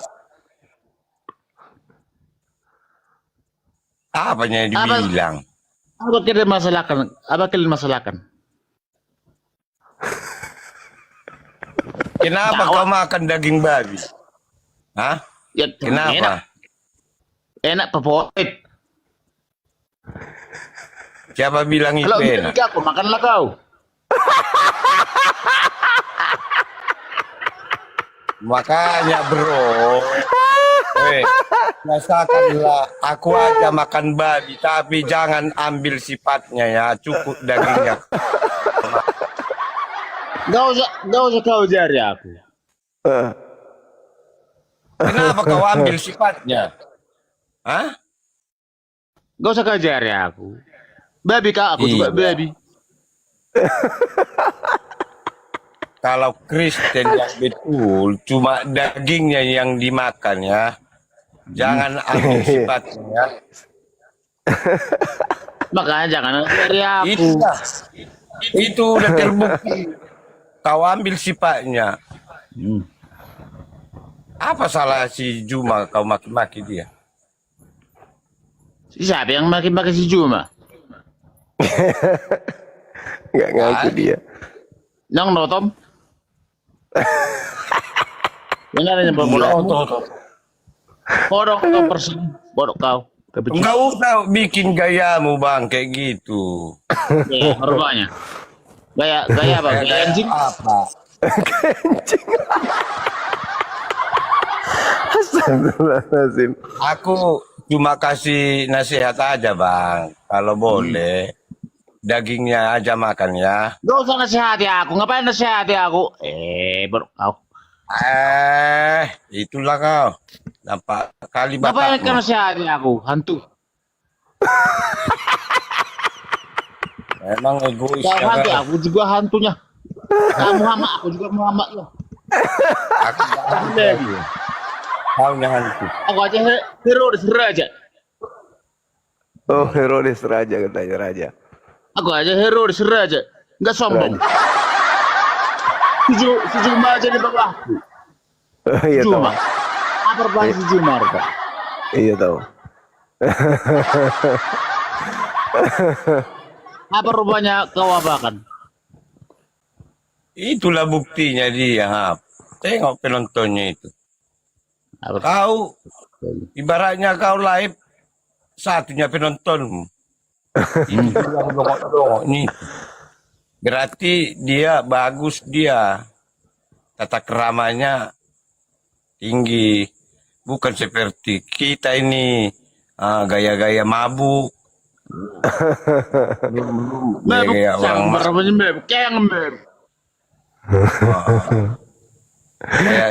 Apanya yang dibilang? Apa kalian masalahkan? Apa kalian masalahkan? Kenapa kau makan daging babi? Hah? Ya, Kenapa? Enak favorit. Siapa bilang itu Kalau enak? gitu aku makanlah kau. Makanya bro, rasakanlah aku aja makan babi, tapi jangan ambil sifatnya ya, cukup dagingnya. Gak usah kau jari aku. Kenapa kau ambil sifatnya? Hah? Gak usah kau jari aku. Babi kak, aku juga babi. Kalau Kristen yang betul, cuma dagingnya yang dimakan ya. Jangan ambil sifatnya ya. Makanya jangan jari aku. Itu udah terbukti. Kau ambil sifatnya. Apa salah si Juma kau maki-maki dia? Siapa yang maki-maki si Juma? Nggak ngaku dia. Yang notom? Yang ada yang bodoh. Bodoh kau persen. Bodoh kau. Enggak usah bikin gayamu bang kayak gitu. Gaya rupanya. Gaya apa? Gaya anjing? Apa? Astagfirullahaladzim. Aku cuma kasih nasihat aja bang. Kalau boleh, dagingnya aja makan ya. Gak usah nasihati aku. Ngapain nasihati aku? Bodoh kau. Itulah kau. Nampak kali Ngapain kau batakmu. nasihati aku? Hantu. Emang egois Kau ya hantu, kau. aku juga hantunya. Kamu Muhammad, aku juga Muhammad loh. Aku nggak hantu. Kau nya hantu. Aku aja Herodes raja. Oh, Herodes raja katanya raja. Aku aja Herodes raja. Nggak sombong. Si Juma aja di bawahku. Iya tahu. Juma. Apa rupanya si Juma Pak? Iya tahu. Apa rupanya kau apakan? Itulah buktinya dia. Hap. Tengok penontonnya itu. Kau ibaratnya kau live satunya penontonmu. Ini yang dongok-dongok nih. Berarti dia bagus dia. Tata keramanya tinggi. Bukan seperti kita ini gaya-gaya mabuk. Mabuk, Gaya orang berapanya mabuk? Kayak mabuk.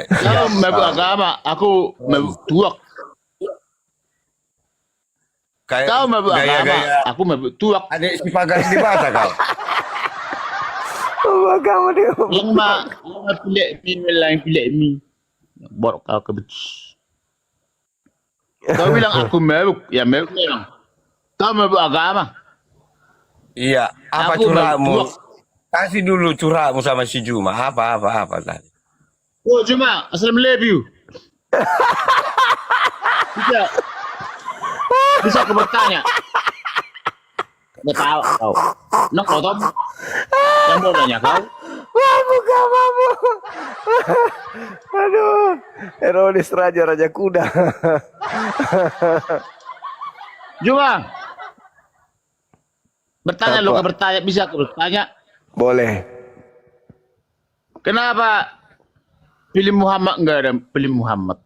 Kau mabuk agama, aku mabuk tuak. Kau mabuk agama, gaya-gaya aku mabuk tuak. adik si Pagar di mata kau. Oh, kamu dia. Yang pilih mie. Borok kau kebecus. Kau bilang aku mabuk, ya mabuk memang. Kau mabuk agama. Iya, apa Aku curhatmu? mabuk. Kasih dulu curhatmu sama si Juma. Apa tadi? Oh Juma, assalamualaikum. Bisa aku bertanya? Nggak tahu kau. Nok kau tahu? Yang mau nanya kau? Mabuk, mabuk. Aduh, Herodes raja kuda. Juma. Bertanya Apa? lo, kau bertanya, bisa aku bertanya? Boleh. Kenapa pilih Muhammad enggak ada pilih Muhammad?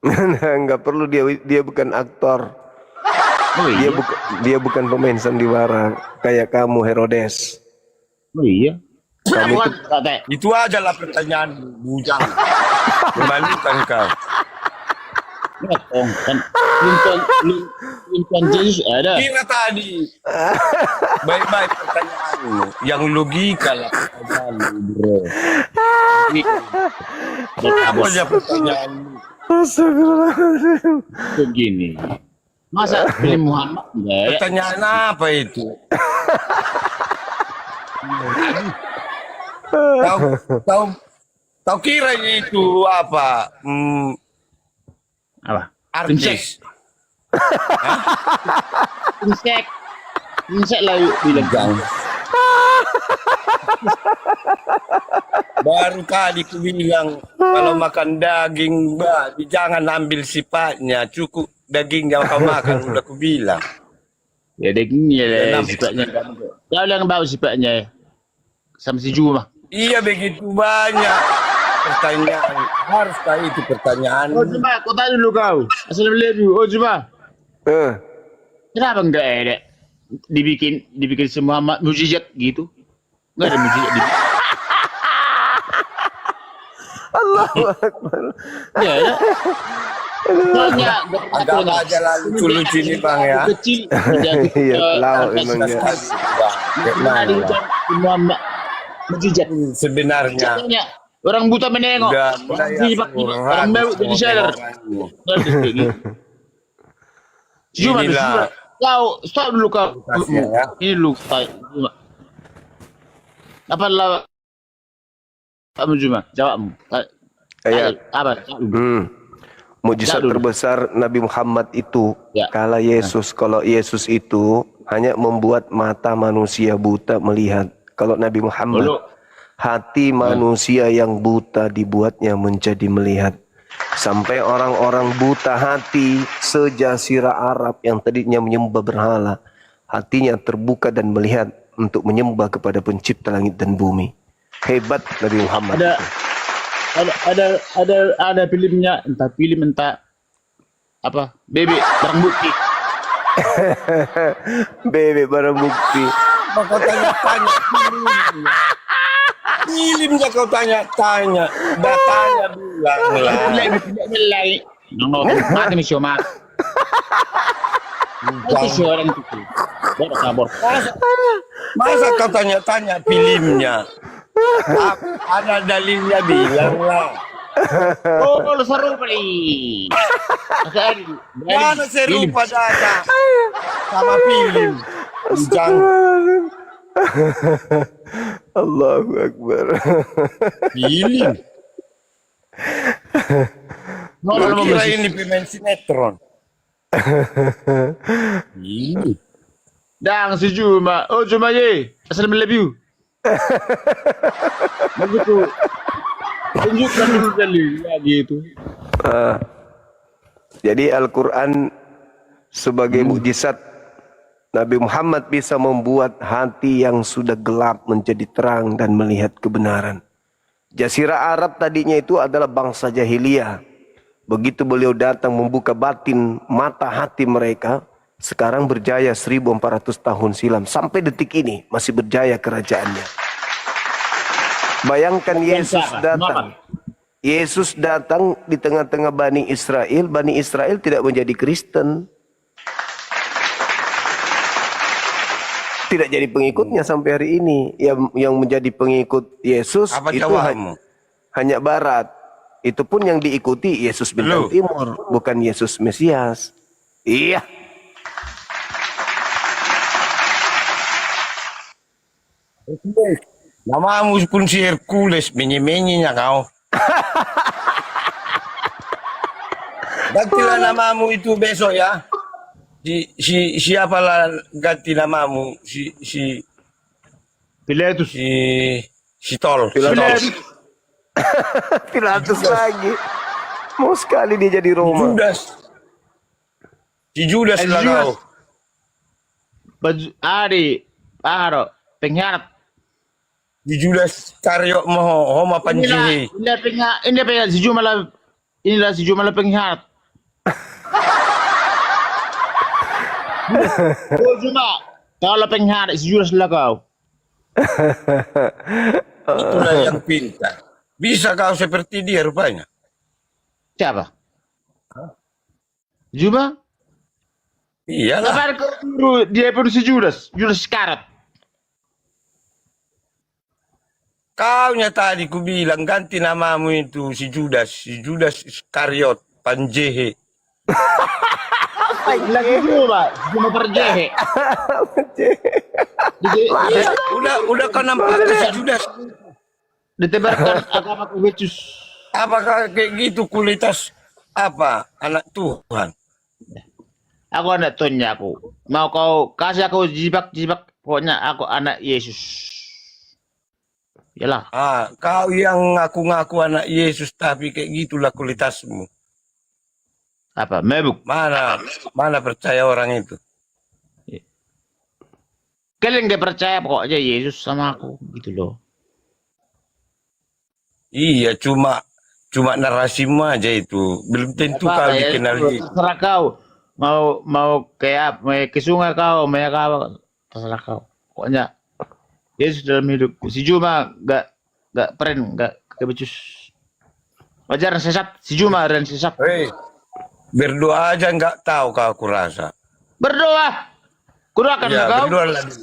Nggak perlu, dia bukan aktor. Oh iya. Dia bukan pemain sandiwara kayak kamu Herodes. Oh iya. Kamu Bukan, itu kata. Itu aja lah pertanyaan bujang. Kembalikan kau. Kan Lincoln Yesus ada. Kira tadi. Baik-baik pertanyaanmu. Yang logika lah pertanyaanmu, bro. Apa aja pertanyaanmu? Astagfirullahaladzim. Begini. Masa pilih Muhammad enggak ya? Pertanyaan apa itu? Tahu kiranya itu apa? Apa? Artis. Insek lah yuk bilang. Baru kali ku bilang kalau makan daging babi jangan ambil sifatnya, cukup dagingnya kau makan udah ku bilang. Ya dagingnya lah sifatnya. Kau yang bawa sifatnya sama si Juma. Iya begitu banyak pertanyaan. Haruskah itu pertanyaan? Oh Juma, kau tanya dulu kau. Assalamualaikum. Oh Juma. Kenapa enggak ada dibikin semua mujizat gitu? Enggak ada mujizat di. Allahu Akbar. Ya, ya. Soalnya Agama aja lah lucu-lucu ini bang ya. kecil. Iya, tahu emang ya. Mana lah. Semua mujizat. Sebenarnya Contohnya, orang buta menengok. udah Orang baru jadi sadar. Cuma Inilah. kau stop dulu kau. Ya. Ini lu Juma. Apa lah? Kamu Juma, jawabmu. Ayat. Apa? Mujizat Jadul. terbesar Nabi Muhammad itu Ya. kalau Yesus itu hanya membuat mata manusia buta melihat. Kalau Nabi Muhammad, Dulu. hati manusia yang buta dibuatnya menjadi melihat. Sampai orang-orang buta hati sejazirah Arab yang tadinya menyembah berhala, hatinya terbuka dan melihat untuk menyembah kepada pencipta langit dan bumi. Hebat Nabi Muhammad. Ada filmnya, entah film entah apa, bebek barang bukti. Bebek barang bukti. Apa kau tanya-tanya filmnya kau tanya-tanya. Udah tanya bilang lah. Mulai. Nonton mati misio mat. Itu orang itu. Kabur. Masa kau tanya-tanya filmnya? Ada dalilnya bilang lah. Oh, lu serupa nih. Mana serupa data sama film? Jangan Allahu Akbar. film. Kau kira ini pemain sinetron? Ini. Dang si Juma. Oh Juma ye. Assalamualaikum. Begitu. Tunjukkan dulu kali lagi itu. Jadi Al-Quran sebagai mukjizat Nabi Muhammad bisa membuat hati yang sudah gelap menjadi terang dan melihat kebenaran. Jazirah Arab tadinya itu adalah bangsa jahiliyah. Begitu beliau datang membuka batin mata hati mereka, sekarang berjaya 1400 tahun silam. Sampai detik ini masih berjaya kerajaannya. Bayangkan Yesus datang. Yesus datang di tengah-tengah Bani Israel. Bani Israel tidak menjadi Kristen. Tidak jadi pengikutnya sampai hari ini. Yang menjadi pengikut Yesus Apa itu jawabmu? hanya Barat. Itu pun yang diikuti Yesus bintang timur, bukan Yesus Mesias. Iya. Namamu pun si Hercules, menye-menyenya kau. Gantilah namamu itu besok ya. Siapalah ganti namamu? Pilatus. Si Tol. Pilatus lagi. Mau sekali dia jadi Roma. Si Judas lah kau. Baju Ari, Paharo, pengkhianat. Di Judas Karyok moho homa panjihi. Ini pengkhianat si Juma lah. Inilah si Juma lah pengkhianat. Oh Juma, kalau pengkhianat si Judas lah kau. Itulah yang pintar. Bisa kau seperti dia rupanya. Siapa? Juma? Iyalah. Kapan kau suruh dia pun si Judas? Judas Karat. Kaunya tadi ku bilang ganti namamu itu si Judas Iskariot Panjehe. Lagi Juma terjehe. Udah kau nampak si Judas. Ditebarkan agama Yesus. Apakah kayak gitu kualitas apa anak Tuhan? Aku anak Tuhan aku. Mau kau kasih aku jibak pokoknya aku anak Yesus. Yalah. Kau yang ngaku-ngaku anak Yesus tapi kayak gitulah kualitasmu. Apa? Mabuk. Mana percaya orang itu? Kalian gak percaya pokoknya Yesus sama aku gitu loh. Iya, cuma narasimu aja itu. Belum tentu kau dikenal Yesus. Terserah kau. Mau kayak ke sungai kau, mau kau terserah kau. Pokoknya Yesus dalam hidupku. Si Juma gak becus. Wajar sesat. Si Juma dan sesat. Berdoa aja nggak tahu kau aku rasa. Berdoa. Kudoakan Ya, kau. berdoa lagi.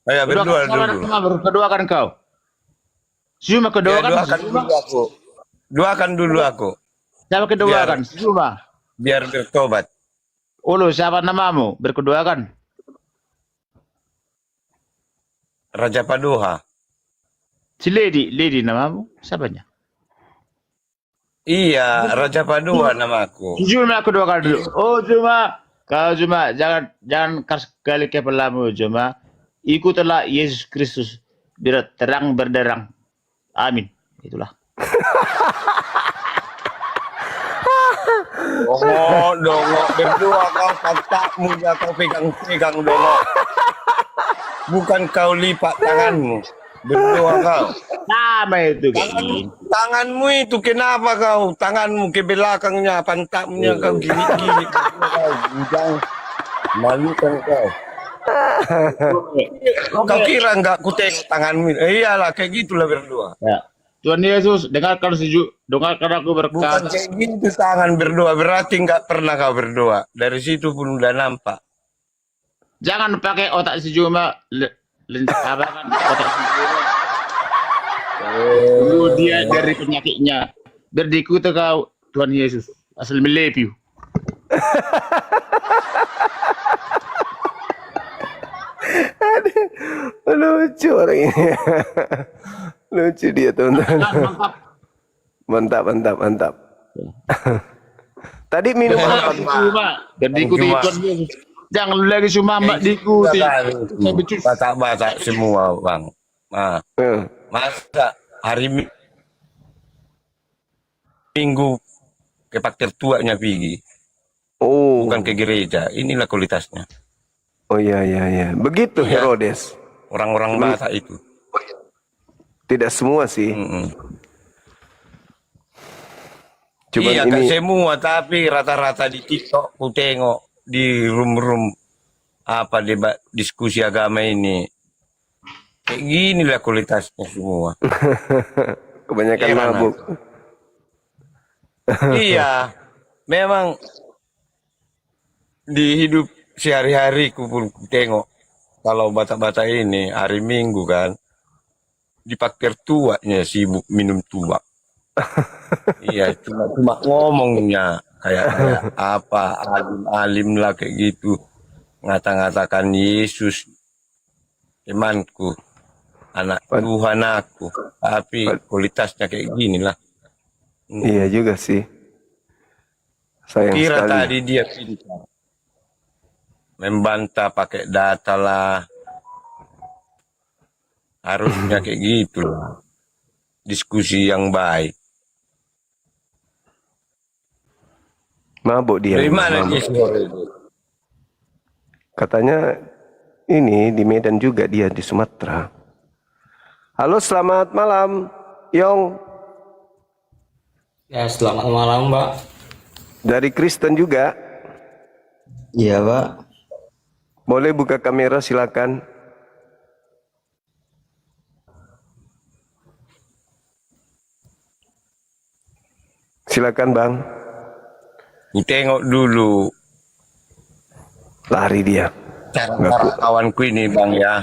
Ayo berdoa dulu. Berdoakan kau. Si Juma kedoakan. Doakan dulu aku. Doakan dulu aku. Siapa kedoakan? Si Juma. Biar bertobat. Ulu siapa namamu? Berkedoakan. Raja Padoha. Si Lady namamu? Siapanya? Iya, Raja Padua namaku. Cuma aku 2 kali dulu. Oh cuma, kau cuma jangan keras sekali kepalamu cuma. Ikutlah Yesus Kristus biar terang berderang. Amin. Itulah. Dongok berdua kau pantatmu ya kau pegang-pegang dongok. Bukan kau lipat tanganmu. Berdua kau. Sama itu Kin. Tanganmu itu kenapa kau? Tanganmu ke belakangnya, pantatnya kau gini-gini. Kau bujang. Malu kan kau. Kau kira enggak ku tengok tanganmu? Iyalah kayak gitulah berdua. Ya. Tuhan Yesus, dengarkan aku Bukan berkata. kayak gitu tangan berdua, berarti enggak pernah kau berdoa. Dari situ pun udah nampak. Jangan pakai otak si Juma. Apa kan otak si Juma. Dia dari penyakitnya. Berdikuti kau Tuhan Yesus. Asal melepiu. Lucu orang ini. Lucu dia teman-teman. Mantap, mantap, mantap. Tadi minum apa? Cuma berdikuti Tuhan Yesus. Jangan lagi cuma diikuti. Batak-batak semua bang. Nah, masa hari Minggu ke pakter tuanya pergi. Oh. Bukan ke gereja. Inilah kualitasnya. Oh iya, iya, iya. Begitu Iya. Herodes. Orang-orang Batak itu. Tidak semua sih. Cuma Iya, ini gak semua, tapi rata-rata di TikTok ku tengok di room-room apa debat diskusi agama ini. Kayak gini lah kualitasnya semua. kebanyakan Iya, mana? mabuk. Iya, memang di hidup sehari-hari ku pun ku tengok kalau Batak-Batak ini hari Minggu kan di pakir tuanya sibuk minum tuak. Iya, cuma ngomongnya kayak apa alim-alim lah kayak gitu, ngata-ngatakan Yesus temanku, anak Tuhan aku, tapi kualitasnya kayak gini lah. Iya juga sih. Sayang Kira sekali. tadi dia pintar membantah pakai data lah, harusnya kayak gitu lah, diskusi yang baik. Mabuk dia. Dari mana mabuk. dia sore itu? Katanya ini di Medan juga dia di Sumatera. Halo, selamat malam, Yong. Ya, selamat malam, Mbak. Dari Kristen juga. Iya, Pak. Boleh buka kamera silakan. Silakan, Bang. Ku tengok dulu Lari dia. cara kawanku ini bang ya.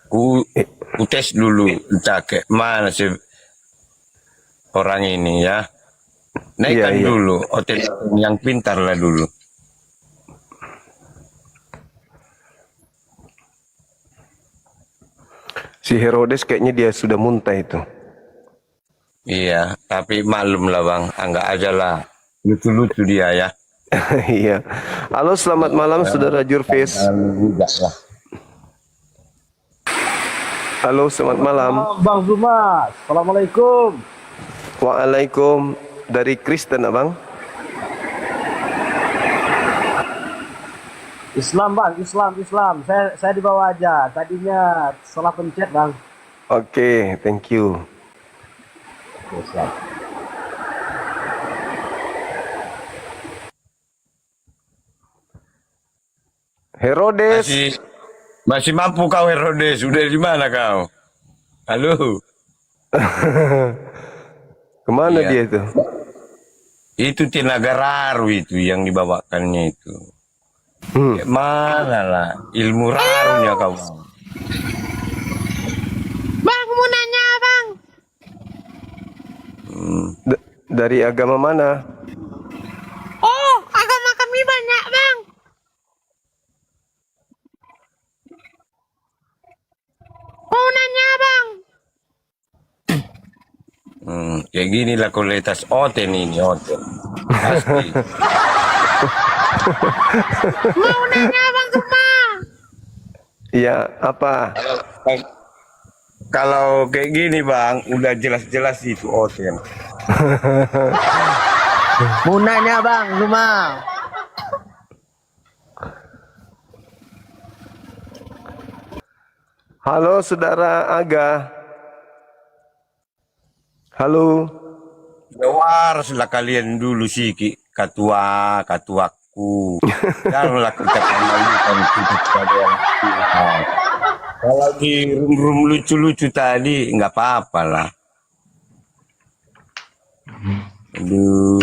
Ku tes dulu entah kayak mana sih orang ini ya. Naikkan Iya, iya. dulu hotel yang pintar lah dulu. Si Herodes kayaknya dia sudah muntah itu. Iya, tapi malum lah bang, anggap aja lah. Lucu-lucu dia ya. Iya. Halo, selamat malam Saudara Jurvis. Enggak lah. Halo, selamat malam. Bang Zuma, Assalamualaikum. Waalaikum. Dari Kristen, Abang? Islam bang, Islam. Saya di bawah aja. Tadinya salah pencet bang. Oke, thank you. Islam. Herodes. Masih mampu kau Herodes? Udah di mana kau? Halo. Kemana Iya. dia itu? Itu tenaga raru itu yang dibawakannya itu. Kayak mana lah ilmu rarunya kau. Bang, mau nanya bang. Dari agama mana? Oh, agama kami banyak bang. Mau nanya bang. Kayak gini lah kualitas Oten ini, Oten. Pasti. Mau nanya Bang Suma. Iya, apa? Kalau kayak gini Bang, udah jelas-jelas itu Oten. Mau nanya Bang Suma. Halo saudara Aga. Halo. Waraslah kalian dulu sih, katuaku. Janganlah kita kembalikan kita kepada yang Tuhan. Kalau di room lucu-lucu tadi, nggak apa-apa lah. Aduh.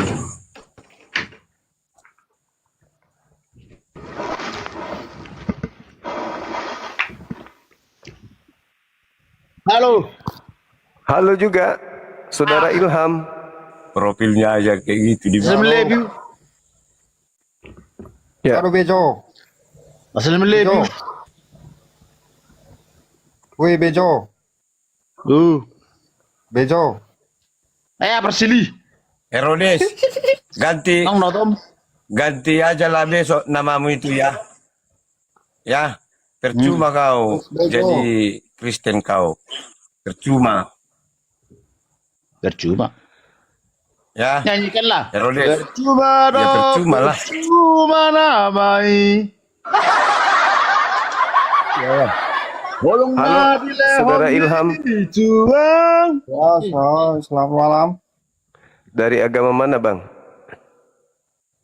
Halo. Halo juga, saudara Ilham. Profilnya aja kayak gitu di bawah. Assalamualaikum. Ya. Halo Bejo. Assalamualaikum. Woi Bejo. Bejo. Persili. Herodes, ganti Nong notom. ganti aja lah besok namamu itu ya. Ya, percuma kau jadi Kristen kau. Percuma. Ya, Nyanyikanlah. Herodes. Percuma Ya percuma lah. Percuma namai. Bolong Halo, saudara Ilham. Juang. Selamat malam. Dari agama mana, Bang?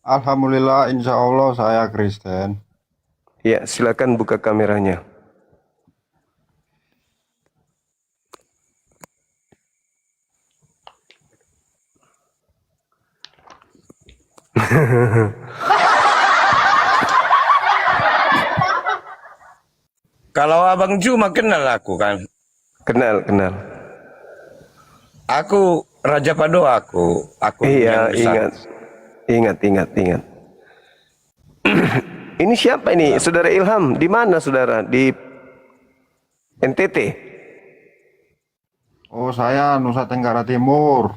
Alhamdulillah, insya Allah saya Kristen. Ya, silakan buka kameranya. Kalau Abang Juma kenal aku kan. Kenal. Aku Raja Padoa aku. Iya, yang besar. ingat. Ini siapa ini? Saudara Ilham, di mana saudara? Di NTT? Oh, saya Nusa Tenggara Timur.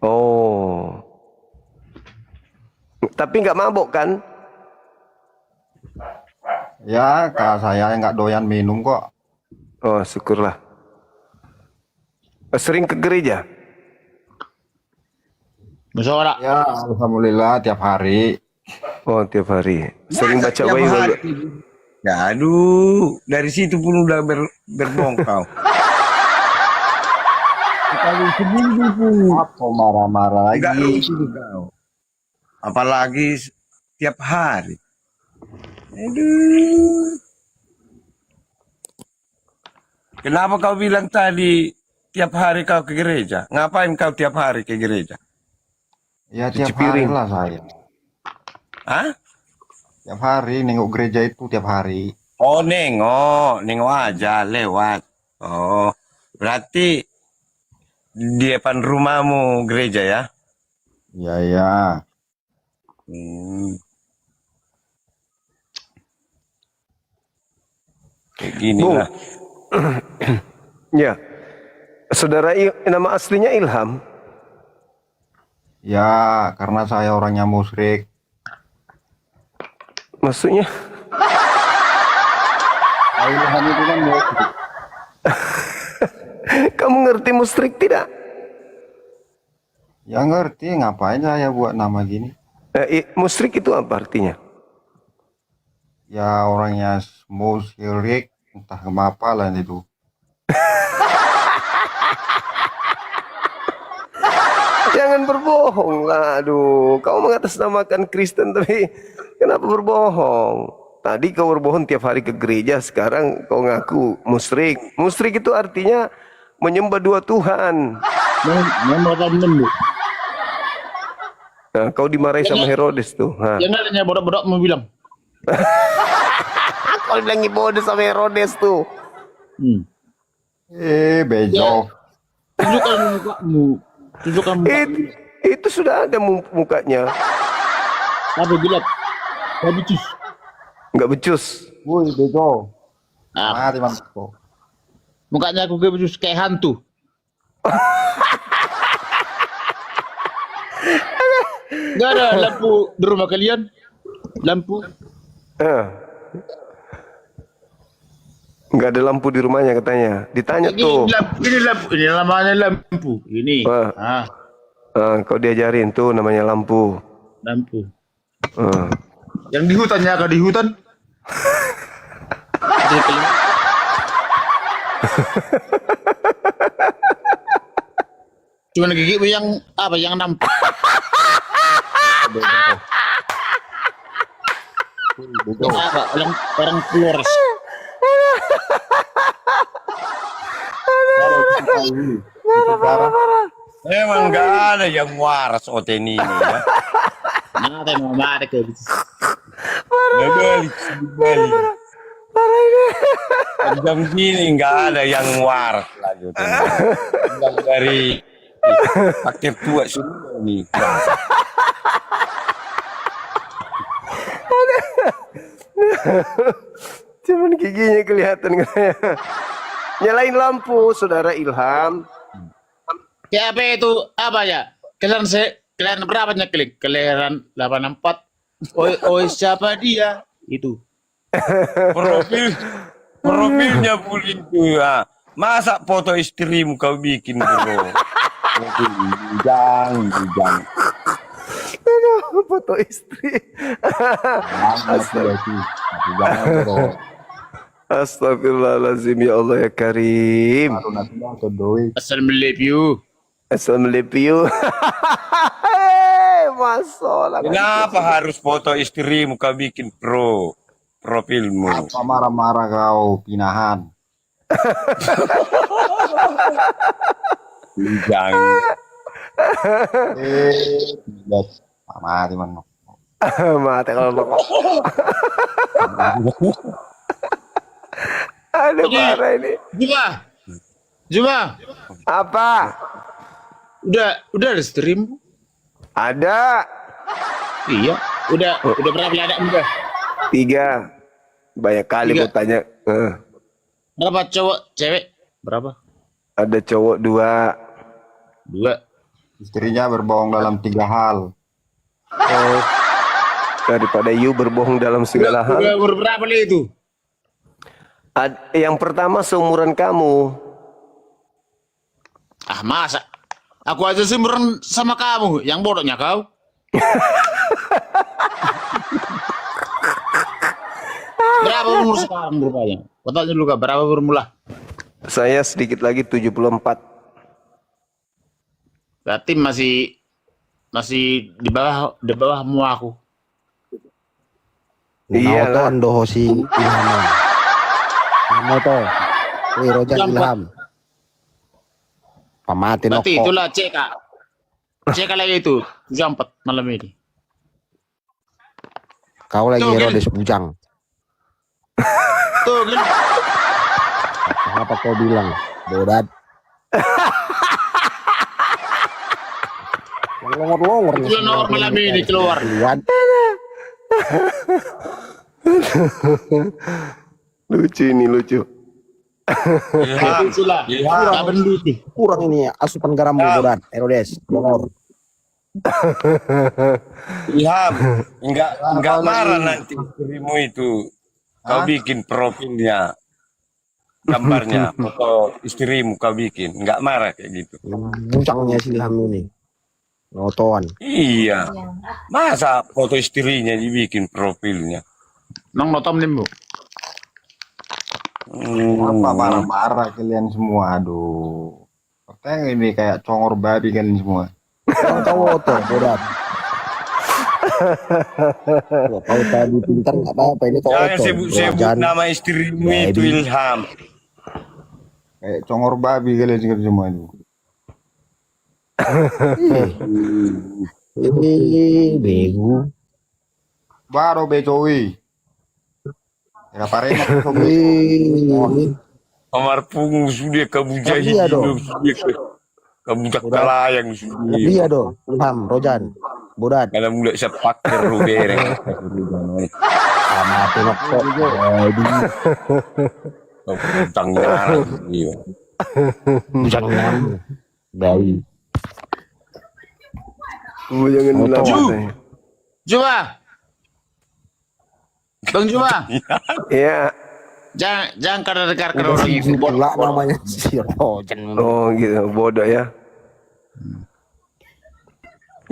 Oh. Tapi nggak mabok kan? Ya, kak saya nggak doyan minum kok. Oh, syukurlah. Sering ke gereja? Musola. Ya, alhamdulillah tiap hari. Oh, tiap hari. Sering baca Tiap Bible. hari. Ya aduh, dari situ pun udah berbongkau. Kali seminggu pun. Apa marah-marah Enggak lagi? lucu kau. Apalagi tiap hari. Aduh. Kenapa kau bilang tadi tiap hari kau ke gereja? Ngapain kau tiap hari ke gereja? Ya Cuci tiap hari piring. lah saya. Hah? Tiap hari nengok gereja itu tiap hari. Oh, nengok aja lewat. Oh, berarti di depan rumahmu gereja ya? Iya, ya. Kayak gini Bung. lah. Ya. Saudara nama aslinya Ilham. Ya, karena saya orangnya musyrik. Maksudnya? Ilham itu kan musyrik. Kamu ngerti musyrik tidak? Ya ngerti, ngapain saya buat nama gini? Musyrik itu apa artinya? Ya orangnya musyrik, entah kenapa lah itu. Jangan berbohong lah, aduh. Kau mengatasnamakan Kristen tapi kenapa berbohong? Tadi kau berbohong tiap hari ke gereja, sekarang kau ngaku musyrik. Musyrik itu artinya menyembah dua Tuhan. Nah, kau dimarahi sama Herodes tuh. Jangan hanya bodoh-bodoh mau bilang. Kau bilang bodoh sama Herodes tuh. Bejo. Tunjukkan mukamu. Tunjukkan mukamu. Itu sudah ada mukanya. Apa gelap? Gak becus. Nggak becus. Woi, Bejo. Ah. Mati mantu. Mukanya aku gak becus kayak hantu. Nggak ada lampu di rumah kalian? Lampu? Nggak ada lampu di rumahnya katanya. Ditanya tuh. Ini namanya lampu. Ini. Kau diajarin tuh namanya lampu. Lampu. Yang di hutan ya, di hutan. Cuman gigimu yang apa? Yang nampak. Apa? Orang Flores. Emang nggak ada yang waras Oteni ini ya. Nah, mau mati ke gitu. Balik. Jam gini nggak ada yang waras lagi Oteni. Dari pakai tua semua nih. Cuman giginya kelihatan katanya. Nyalain lampu, saudara Ilham. Ya apa itu? Apa ya? Kalian berapanya klik? Kalian 84. Oh, siapa dia? Itu. Profilnya pulih itu ya. Masa foto istrimu kau bikin bro? Bujang. Foto istri. Astagfirullahaladzim, ya Allah ya Karim. Assalamualaikum. Assalamualaikum. Masalah. Kenapa harus foto istrimu kau bikin profilmu? Apa marah-marah kau pinahan? Bujang. Mati man. Mati kalau lo. Aduh parah ini. Juma. Apa? Udah ada stream? Ada. Iya. Udah berapa ada udah? 3. Banyak kali mau tanya. Berapa cowok, cewek? Berapa? Ada cowok 2. Istrinya berbohong dalam 3 hal. Daripada you berbohong dalam segala hal. Udah berapa itu? Yang pertama seumuran kamu. Ah masa? Aku aja seumuran sama kamu. Yang bodohnya kau. Berapa umur sekarang berupanya? Kau tanya dulu kak, berapa bermula? Saya sedikit lagi 74. Berarti masih di bawahmu aku. Iya lah. Doho si Ilham. Kamu tuh. Rojan Ilham. Pamati no. Berarti itulah CK lagi itu 74 malam ini. Kau lagi Tuh, Herodes bujang. Tuh gini. Apa kau bilang? Bodat. Longor-longor. Itu nomor malam ini keluar. Lucu ini lucu. Kurang ini asupan garam bodat. Herodes. Longor. Ilham, enggak marah nanti istrimu itu. Kau bikin profilnya, gambarnya, foto istrimu kau bikin, enggak marah kayak gitu. Bujangnya si Ilham ini. Notoan. Iya. Masa foto istrinya dibikin profilnya? Nong notom nih bu. Apa marah-marah kalian semua? Aduh. Katanya ini kayak congor babi kalian semua. Cowok tuh bodat. Kau tadi pintar nggak apa-apa ini kok. Jangan sebut nama istrimu itu Ilham. Kayak congor babi kalian semua itu. Ini bego. Baru becowi. Ya parena Amar pungu sudah kamu jahi hidup sudah kamu tak kalayang sudah. Iya dong, Ilham, Rojan, bodat. Kalau mulai sepak terubere. Sama tengok kok. Tanggal. Bujang Bayi. Jangan lama Ju. saya. Juba. Bang Juba. Ya. Jangan kadar-kadar Udah orang si itu pula namanya si Rojan. Oh gitu, bodoh ya.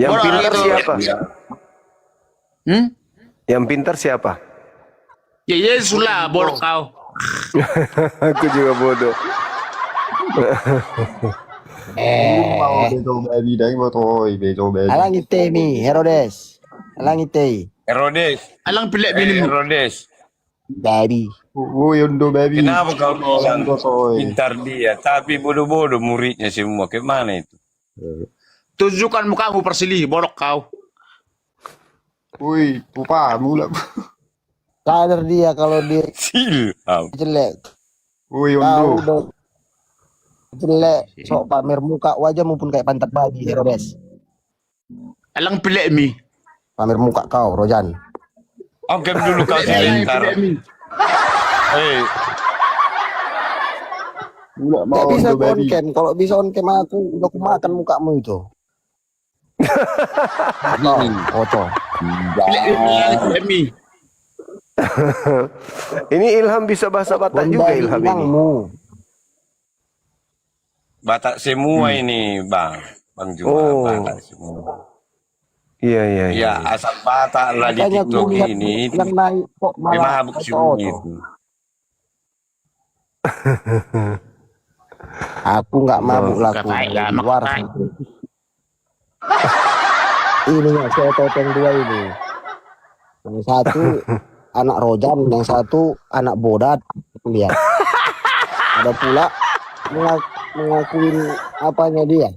Yang Bodoh pintar itu. siapa? Yang pintar siapa? Ya Yesus lah, bodoh kau. Aku juga bodoh. Mau beto baby dai botoy, beto baby. Alang ite mi, Herodes. Alang ite. Herodes, Alang pilih bini. Herodes. Baby. Yondo baby. Kenapa kau bilang botoy? pintar dia, tapi bodoh-bodoh muridnya semua? Kemana itu? Tunjukkan mukamu persilih, bodoh kau. Woi, pupa mula. Sadar dia kalau dia Silap. jelek. Woi, Kau Yondo. udah jelek, sok pamer muka wajahmu pun kayak pantat babi, Herodes. Alang pilih mi. Pamer muka kau, Rojan. Oke dulu kau sebentar. Mula Gak mau bisa Yondo on baby. cam. Kalau bisa on cam aku udah aku makan mukamu itu. Foto. Pilih mi. Ini Ilham bisa bahasa Batak juga Ilham ini. Batak semua ini, Bang Juma, Oh. Batak semua. Iya iya iya. Ya, asal Batak lah di Makanya TikTok kulihat ini. yang naik kok Memang malah habuk foto semua auto. itu. Aku nggak mabuk lah aku Kata di luar. Ini nggak saya toteng dua ini. Yang satu anak Rojan, yang satu anak Bodat. Lihat. Ada pula mengakuin apanya dia.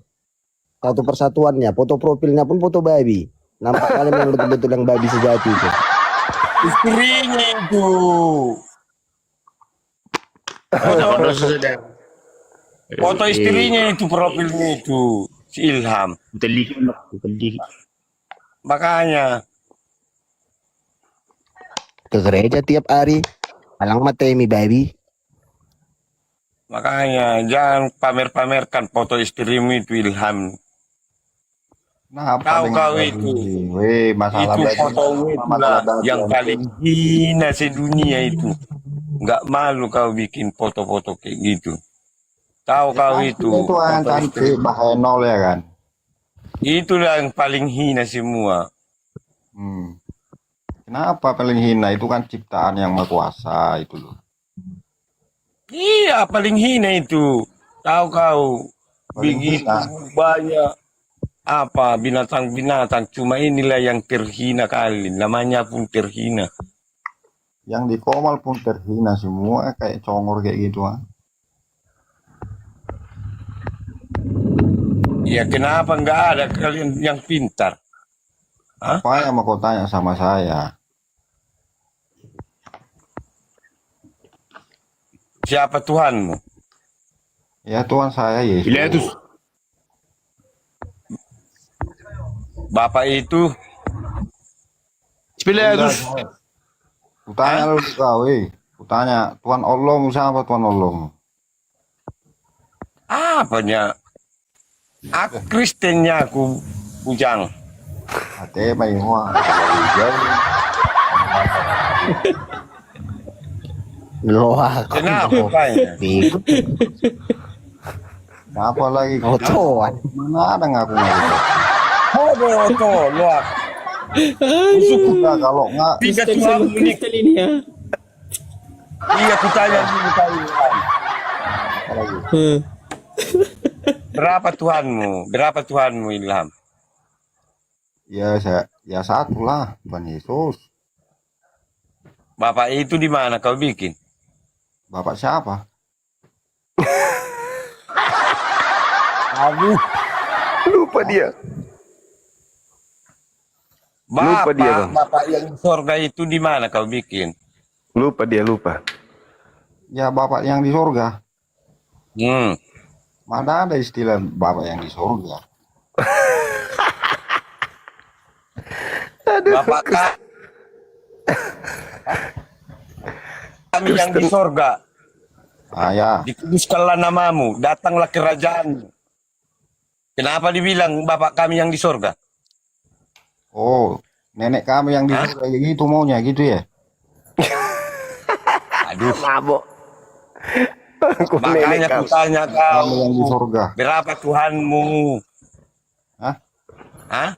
Satu persatuannya, foto profilnya pun foto babi. Nampak kalian yang betul-betul yang babi sejati itu. Istrinya itu. Foto istrinya itu profilnya itu si Ilham. Makanya Ke gereja tiap hari. Alang matemi babi. Makanya jangan pamer-pamerkan foto istrimu itu Ilham. Nah, Tahu kau itu. Weh, masalah Itu baby. fotomu itulah yang paling hina sedunia itu. Nggak malu kau bikin foto-foto kayak gitu. Tahu kau itu. Itu yang foto cantik, istri. bahenol ya kan. Itulah yang paling hina semua. Kenapa paling hina? Itu kan ciptaan yang maha kuasa itu loh. Iya, paling hina itu. Tahu kau, Paling begitu hina. banyak apa binatang-binatang, cuma inilah yang terhina kali. Namanya pun terhina. Yang di Komal pun terhina semua kayak congor kayak gitu ah. Ya kenapa nggak ada kalian yang pintar? Hah? Apa yang mau kau tanya sama saya? Siapa Tuhanmu? Ya Tuhan saya Yesus. Pilatus. Bapak itu Pilatus. Kutanya lu kau, Kutanya Tuhan Allahmu siapa Tuhan Allahmu? apanya? Aku Kristennya aku Ujang. Ate may hoa. Loa. Kenapa tanya? Kenapa lagi? Otoan. Mana ada ngaku ngaku? Oh, tuh, luak. Udah kalau nggak Tiga Tuhan Kristen ini ya. Iya, aku tanya dulu kau. Berapa Tuhanmu? Berapa Tuhanmu Ilham? ya ya satu lah Tuhan Yesus. Bapak itu di mana kau bikin? Bapak siapa? Aduh. Lupa dia. Lupa Bapak, dia, Bang. Bapak yang di surga itu di mana kau bikin? Lupa dia, lupa. Ya Bapak yang di surga. Mana ada istilah Bapak yang di surga? Bapak kami yang di surga. Ah ya. Dikuduskanlah namamu, datanglah kerajaanmu. Kenapa dibilang bapak kami yang di surga? Oh, nenek kami yang di surga gitu maunya gitu ya. Aduh, Mabok. Aku makanya nenek aku tanya Kami yang di kau, surga. berapa Tuhanmu? Hah? Hah?